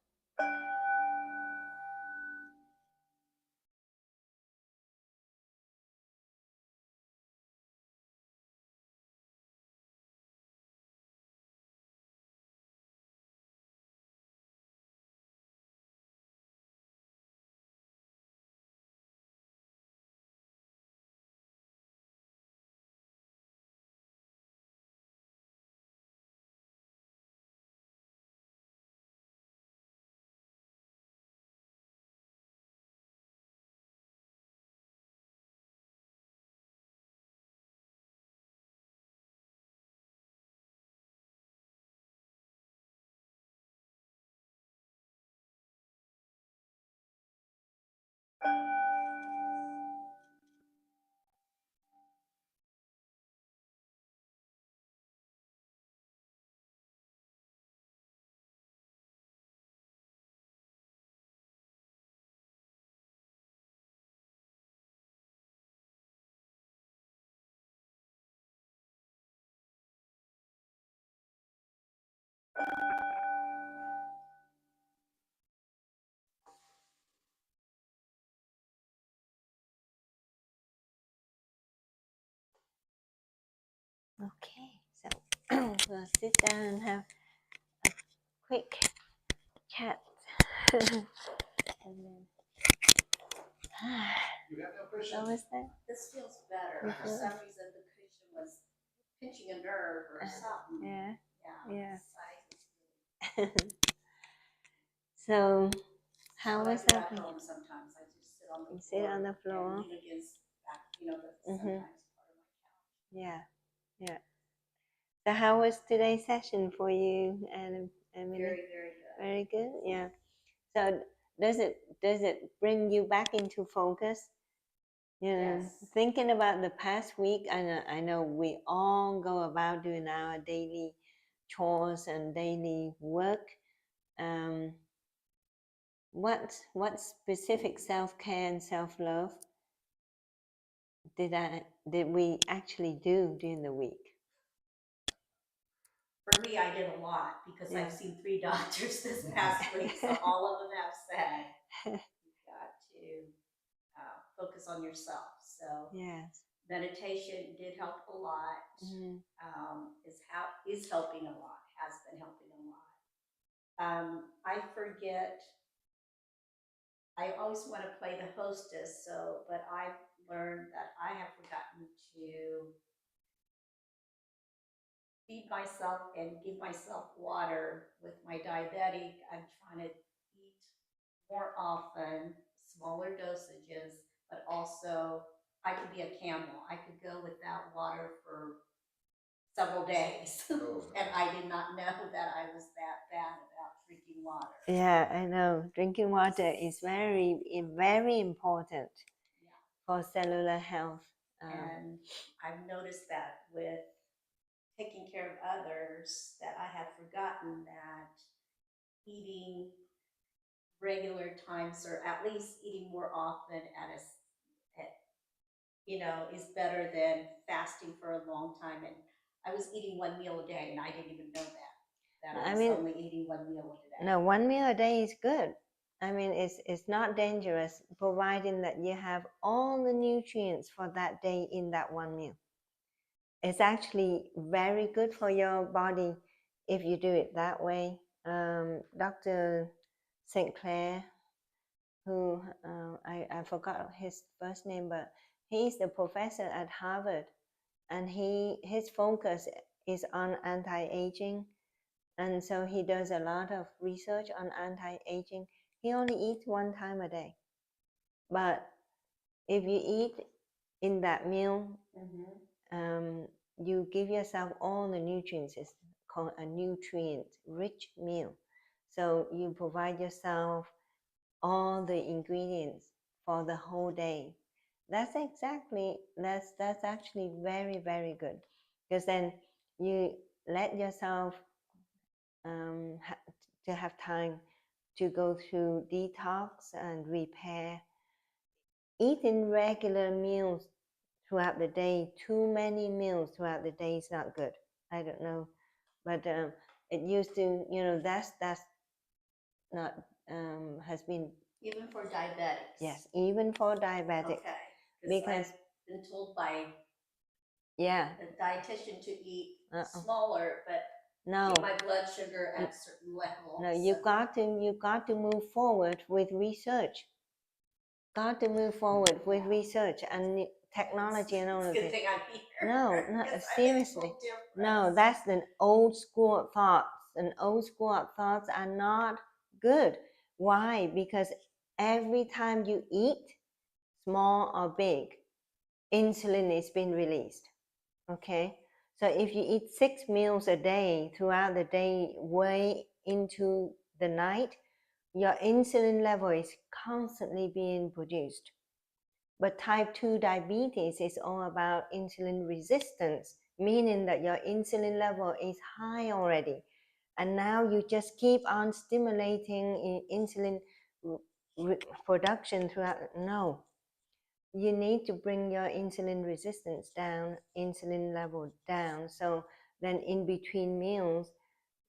Okay, so we'll sit down and have a quick chat. And then, You have no cushion? what was that? This feels better. For some reason, the cushion was pinching a nerve or something. Yeah. Yeah. Size is really. So, how When I was do that? at home, sometimes I just sit on the You floor. sit on the floor. And lean against back, that's sometimes part of my couch. Yeah, yeah. So, how was today's session for you, Emily? Very, very good. Very good. Yeah. So, does it bring you back into focus? Yes. Thinking about the past week, I know we all go about doing our daily chores and daily work. What specific self-care and self-love did we actually do during the week? For me, I did a lot because I've seen 3 doctors this past week, so all of them have said you've got to focus on yourself. So Yes. meditation did help a lot. Mm-hmm. Is helping a lot. Has been helping a lot. I forget. I always want to play the hostess, but I've learned that I have forgotten to feed myself and give myself water. With my diabetic, I'm trying to eat more often, smaller dosages, but also I could be a camel. I could go without water for several days. Oh, And I did not know that I was that bad about drinking water. Yeah, I know. Drinking water is very, very important for cellular health. And I've noticed that with taking care of others, that I had forgotten that eating regular times, or at least eating more often is better than fasting for a long time. And I was eating 1 meal a day, and I didn't even know that I was only eating 1 meal a day. No, 1 meal a day is good. I mean, it's not dangerous, providing that you have all the nutrients for that day in that 1 meal. It's actually very good for your body if you do it that way. Dr. St. Clair, who I forgot his first name, but he's the professor at Harvard, and his focus is on anti-aging, and so he does a lot of research on anti-aging. He only eats 1 time a day, but if you eat in that meal, you give yourself all the nutrients. It's called a nutrient-rich meal. So you provide yourself all the ingredients for the whole day. That's actually very, very good, because then you let yourself to have time to go through detox and repair. Eating regular meals throughout the day, too many meals throughout the day is not good. I don't know, but It used to, you know, that's not has been, even for diabetics. yes, even for diabetic. Okay. Because I've been told by yeah, the dietitian to eat uh-uh. smaller, but No, keep my blood sugar at a certain level. no, you got to move forward with research. Got to move forward with research and technology and all It's of a good it. thing I'm here. No, 'Cause I've been seriously. told different. No, that's an old school thoughts. And old school thoughts are not good. Why? Because every time you eat, small or big, insulin is being released. Okay? So if you eat 6 meals a day throughout the day, way into the night, your insulin level is constantly being produced. But type 2 diabetes is all about insulin resistance, meaning that your insulin level is high already. And now you just keep on stimulating insulin production throughout. No, you need to bring your insulin resistance down, insulin level down. So then in between meals,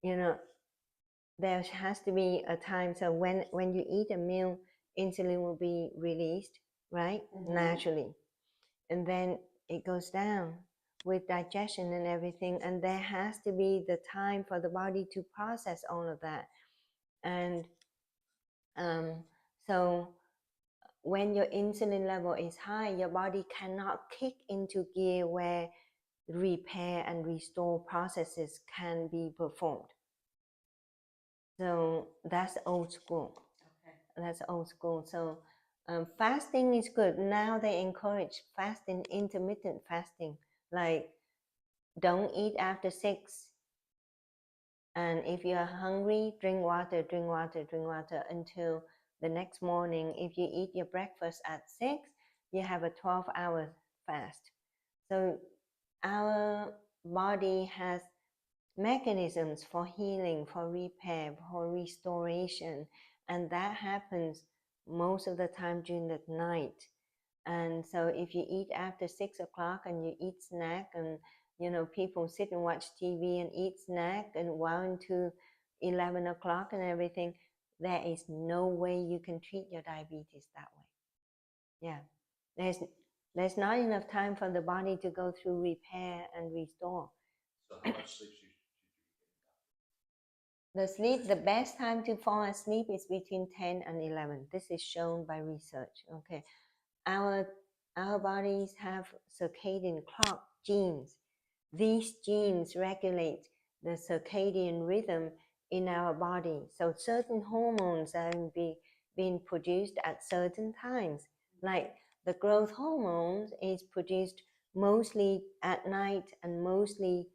you know, there has to be a time. So when you eat a meal, insulin will be released, right? Naturally. And then it goes down with digestion and everything. And there has to be the time for the body to process all of that. And so when your insulin level is high, your body cannot kick into gear where repair and restore processes can be performed. So that's old school. Okay. That's old school. So fasting is good. Now they encourage fasting, intermittent fasting, like don't eat after 6. And if you're hungry, drink water until the next morning. If you eat your breakfast at 6, you have a 12-hour fast. So our body has mechanisms for healing, for repair, for restoration, and that happens most of the time during the night. And so if you eat after 6 o'clock and you eat snack, and you know, people sit and watch TV and eat snack and while into 11 o'clock and everything, there is no way you can treat your diabetes that way. Yeah, there's not enough time for the body to go through repair and restore. So how much sleep should you The sleep, the best time to fall asleep is between 10 and 11. This is shown by research. Okay, our bodies have circadian clock genes. These genes regulate the circadian rhythm in our body. So certain hormones are being produced at certain times. Like the growth hormone is produced mostly at night and mostly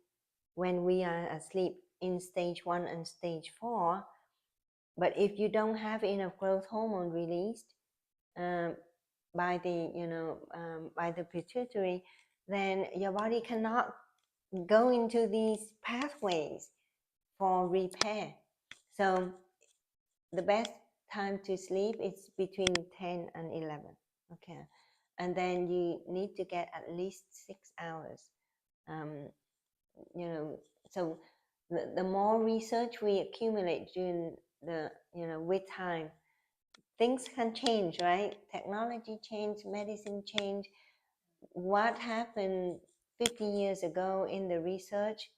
when we are asleep in stage 1 and stage 4. But if you don't have enough growth hormone released by the pituitary, then your body cannot go into these pathways for repair. So the best time to sleep is between 10 and 11. Okay, and then you need to get at least 6 hours. So the more research we accumulate during with time, things can change, right? Technology change, medicine change. What happened 50 years ago in the research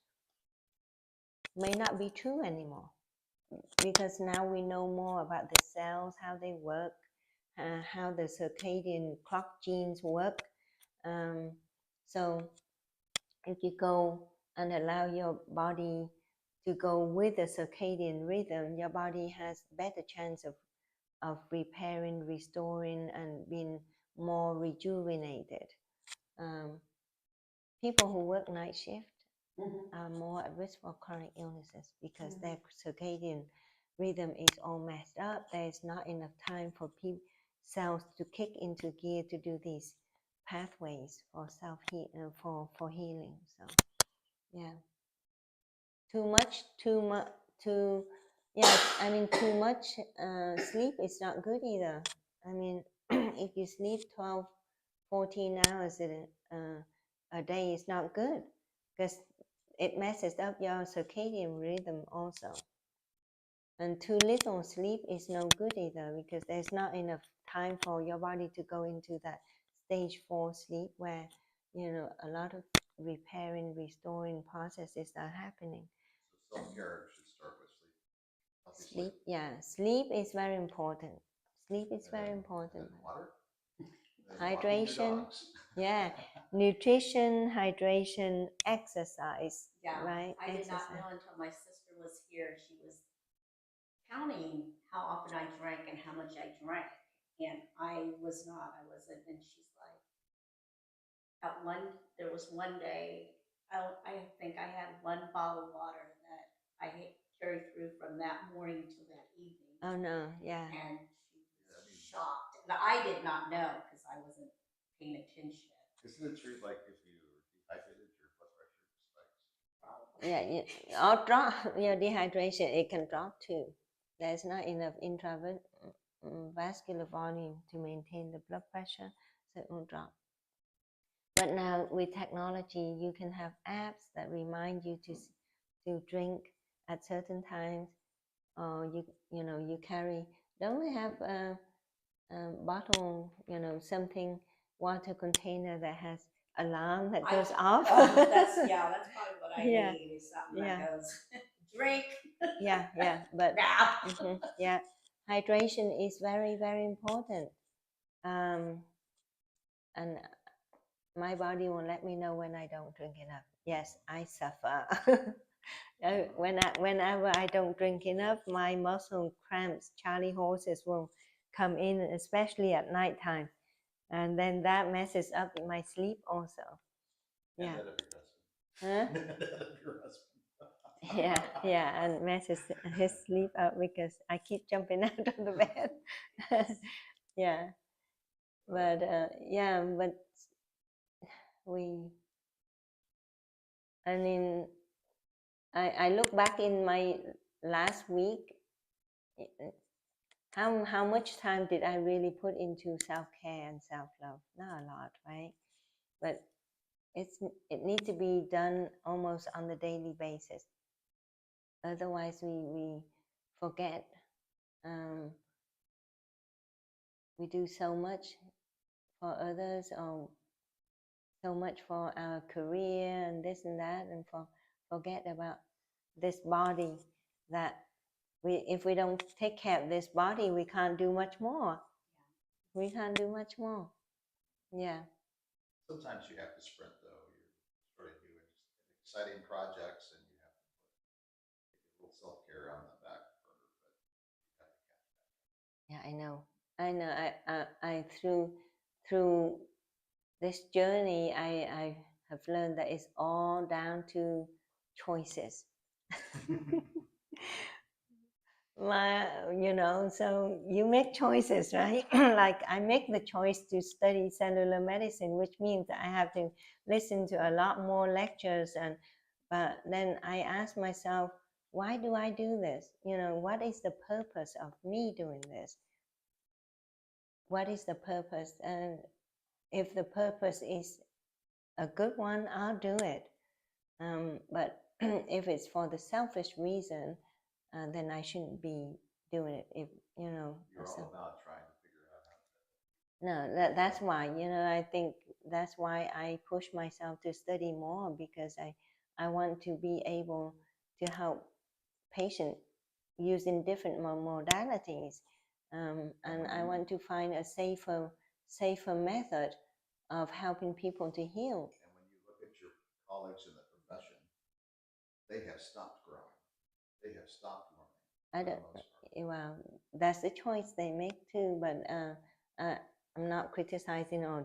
may not be true anymore, because now we know more about the cells, how they work, how the circadian clock genes work. So if you go and allow your body to go with the circadian rhythm, your body has better chance of repairing, restoring, and being more rejuvenated. People who work night shift are more at risk for chronic illnesses because their circadian rhythm is all messed up. There is not enough time for cells to kick into gear to do these pathways for for healing. So yeah, too much sleep is not good either. I mean, if you sleep 12-14 hours a day is not good, because it messes up your circadian rhythm also. And too little sleep is no good either, because there's not enough time for your body to go into that stage 4 sleep where, you know, a lot of repairing, restoring processes are happening. So self-care should start with sleep. Healthy Sleep, yeah, sleep is very important. Sleep is very And important. water. And Hydration, walking your dogs. yeah, nutrition, hydration, exercise, Yeah, right? I did not Exercise. know until my sister was here. She was counting how often I drank and how much I drank. And I was not, I wasn't. And she's like, there was one day, I think I had one bottle of water that I had carried through from that morning till that evening. Oh no, yeah. And she was shocked. And I did not know because I wasn't paying attention. Isn't it true, like if you dehydrated, your blood pressure spikes? Probably. Yeah, or drop your dehydration, it can drop too. There's not enough intravascular volume to maintain the blood pressure, so it will drop. But now with technology, you can have apps that remind you to drink at certain times, or you carry. Don't we have a bottle, something, water container that has alarm that goes off? That's probably what I need, is something that goes drink. Yeah, but yeah, hydration is very, very important. And my body will let me know when I don't drink enough. Yes, I suffer. Whenever I don't drink enough, my muscle cramps, Charlie horses, will come in, especially at nighttime, and then that messes up my sleep also. Yeah. Huh? Yeah, and messes his sleep up because I keep jumping out of the bed. Yeah, but but I mean, I look back in my last week. How much time did I really put into self-care and self-love? Not a lot, right? But it needs to be done almost on a daily basis. Otherwise, we forget. We do so much for others, or so much for our career and this and that, and forget about this body, that if we don't take care of this body, we can't do much more. We can't do much more. Yeah. Sometimes you have to sprint, though. You're sort of doing exciting projects, and you have to put a little self-care on the back burner, but you have to catch that. Yeah, I know. I through this journey, I have learned that it's all down to choices. So you make choices, right? Like I make the choice to study cellular medicine, which means I have to listen to a lot more lectures, but then I ask myself, why do I do this? What is the purpose of me doing this? What is the purpose? And if the purpose is a good one, I'll do it. But if it's for the selfish reason, then I shouldn't be doing it. If You're all about trying to figure out how to. No, that's why, I think that's why I push myself to study more, because I want to be able to help patients using different modalities, and I want to find a safer method of helping people to heal. And when you look at your colleagues in the profession, they have stopped growing. They have stopped learning. I don't. Well, that's the choice they make too. But I'm not criticizing or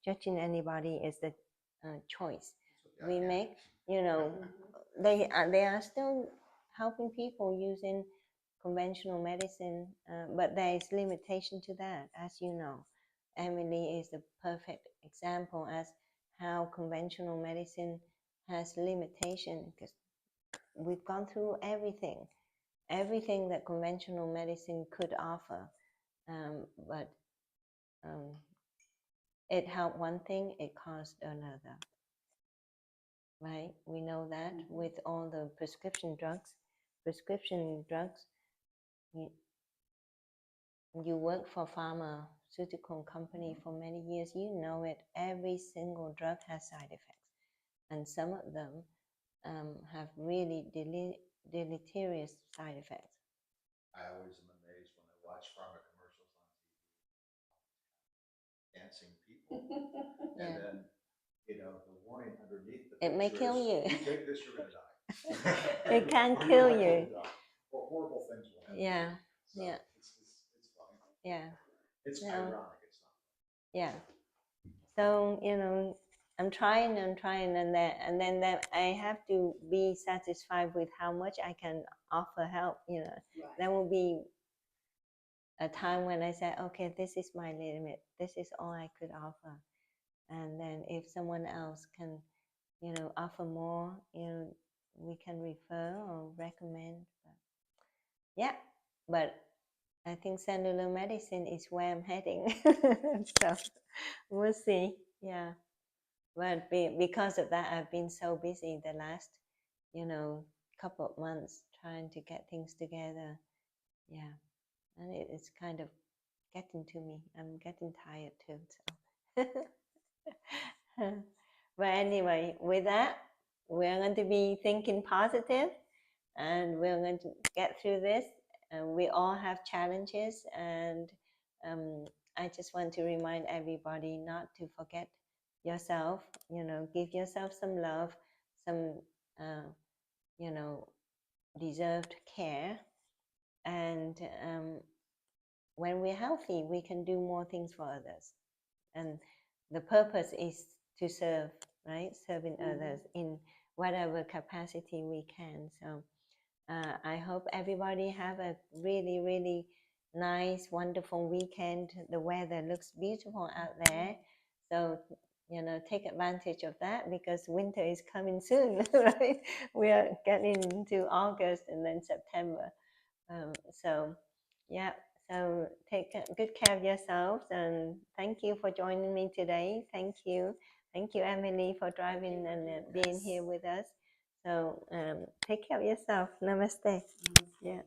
judging anybody. It's the choice we make. They are still helping people using conventional medicine, but there is limitation to that, as you know. Emily is the perfect example as how conventional medicine has limitation, because we've gone through everything that conventional medicine could offer, but it helped one thing, it caused another. right? We know that with all the prescription drugs. Prescription drugs, you work for pharmaceutical company for many years, you know it. Every single drug has side effects, and some of them have really deleterious side effects. I always am amazed when I watch pharma commercials on TV, dancing people, and then the warning underneath the It may picture kill is, you. you take this, you're going to die. It can Or kill you're likely you. to die. Or horrible things will happen. Yeah, So yeah, it's funny. yeah. It's So, ironic. It's not. yeah. So I'm trying, and then I have to be satisfied with how much I can offer help. Right. There will be a time when I say, okay, this is my limit. This is all I could offer. And then if someone else can, offer more, we can refer or recommend. But I think cellular medicine is where I'm heading. So we'll see. Yeah. But because of that, I've been so busy the last, couple of months trying to get things together. Yeah. And it's kind of getting to me. I'm getting tired too. So. But anyway, with that, we're going to be thinking positive, and we're going to get through this. We all have challenges, and I just want to remind everybody not to forget yourself. Give yourself some love, some deserved care, and when we're healthy, we can do more things for others. And the purpose is to serve, right? Serving others in whatever capacity we can. So I hope everybody have a really, really nice, wonderful weekend. The weather looks beautiful out there. So, take advantage of that, because winter is coming soon, right? We are getting into August and then September. So, yeah. So take good care of yourselves, and thank you for joining me today. Thank you, Emily, for driving and being here with us. So take care of yourself. Namaste. Namaste. Yeah.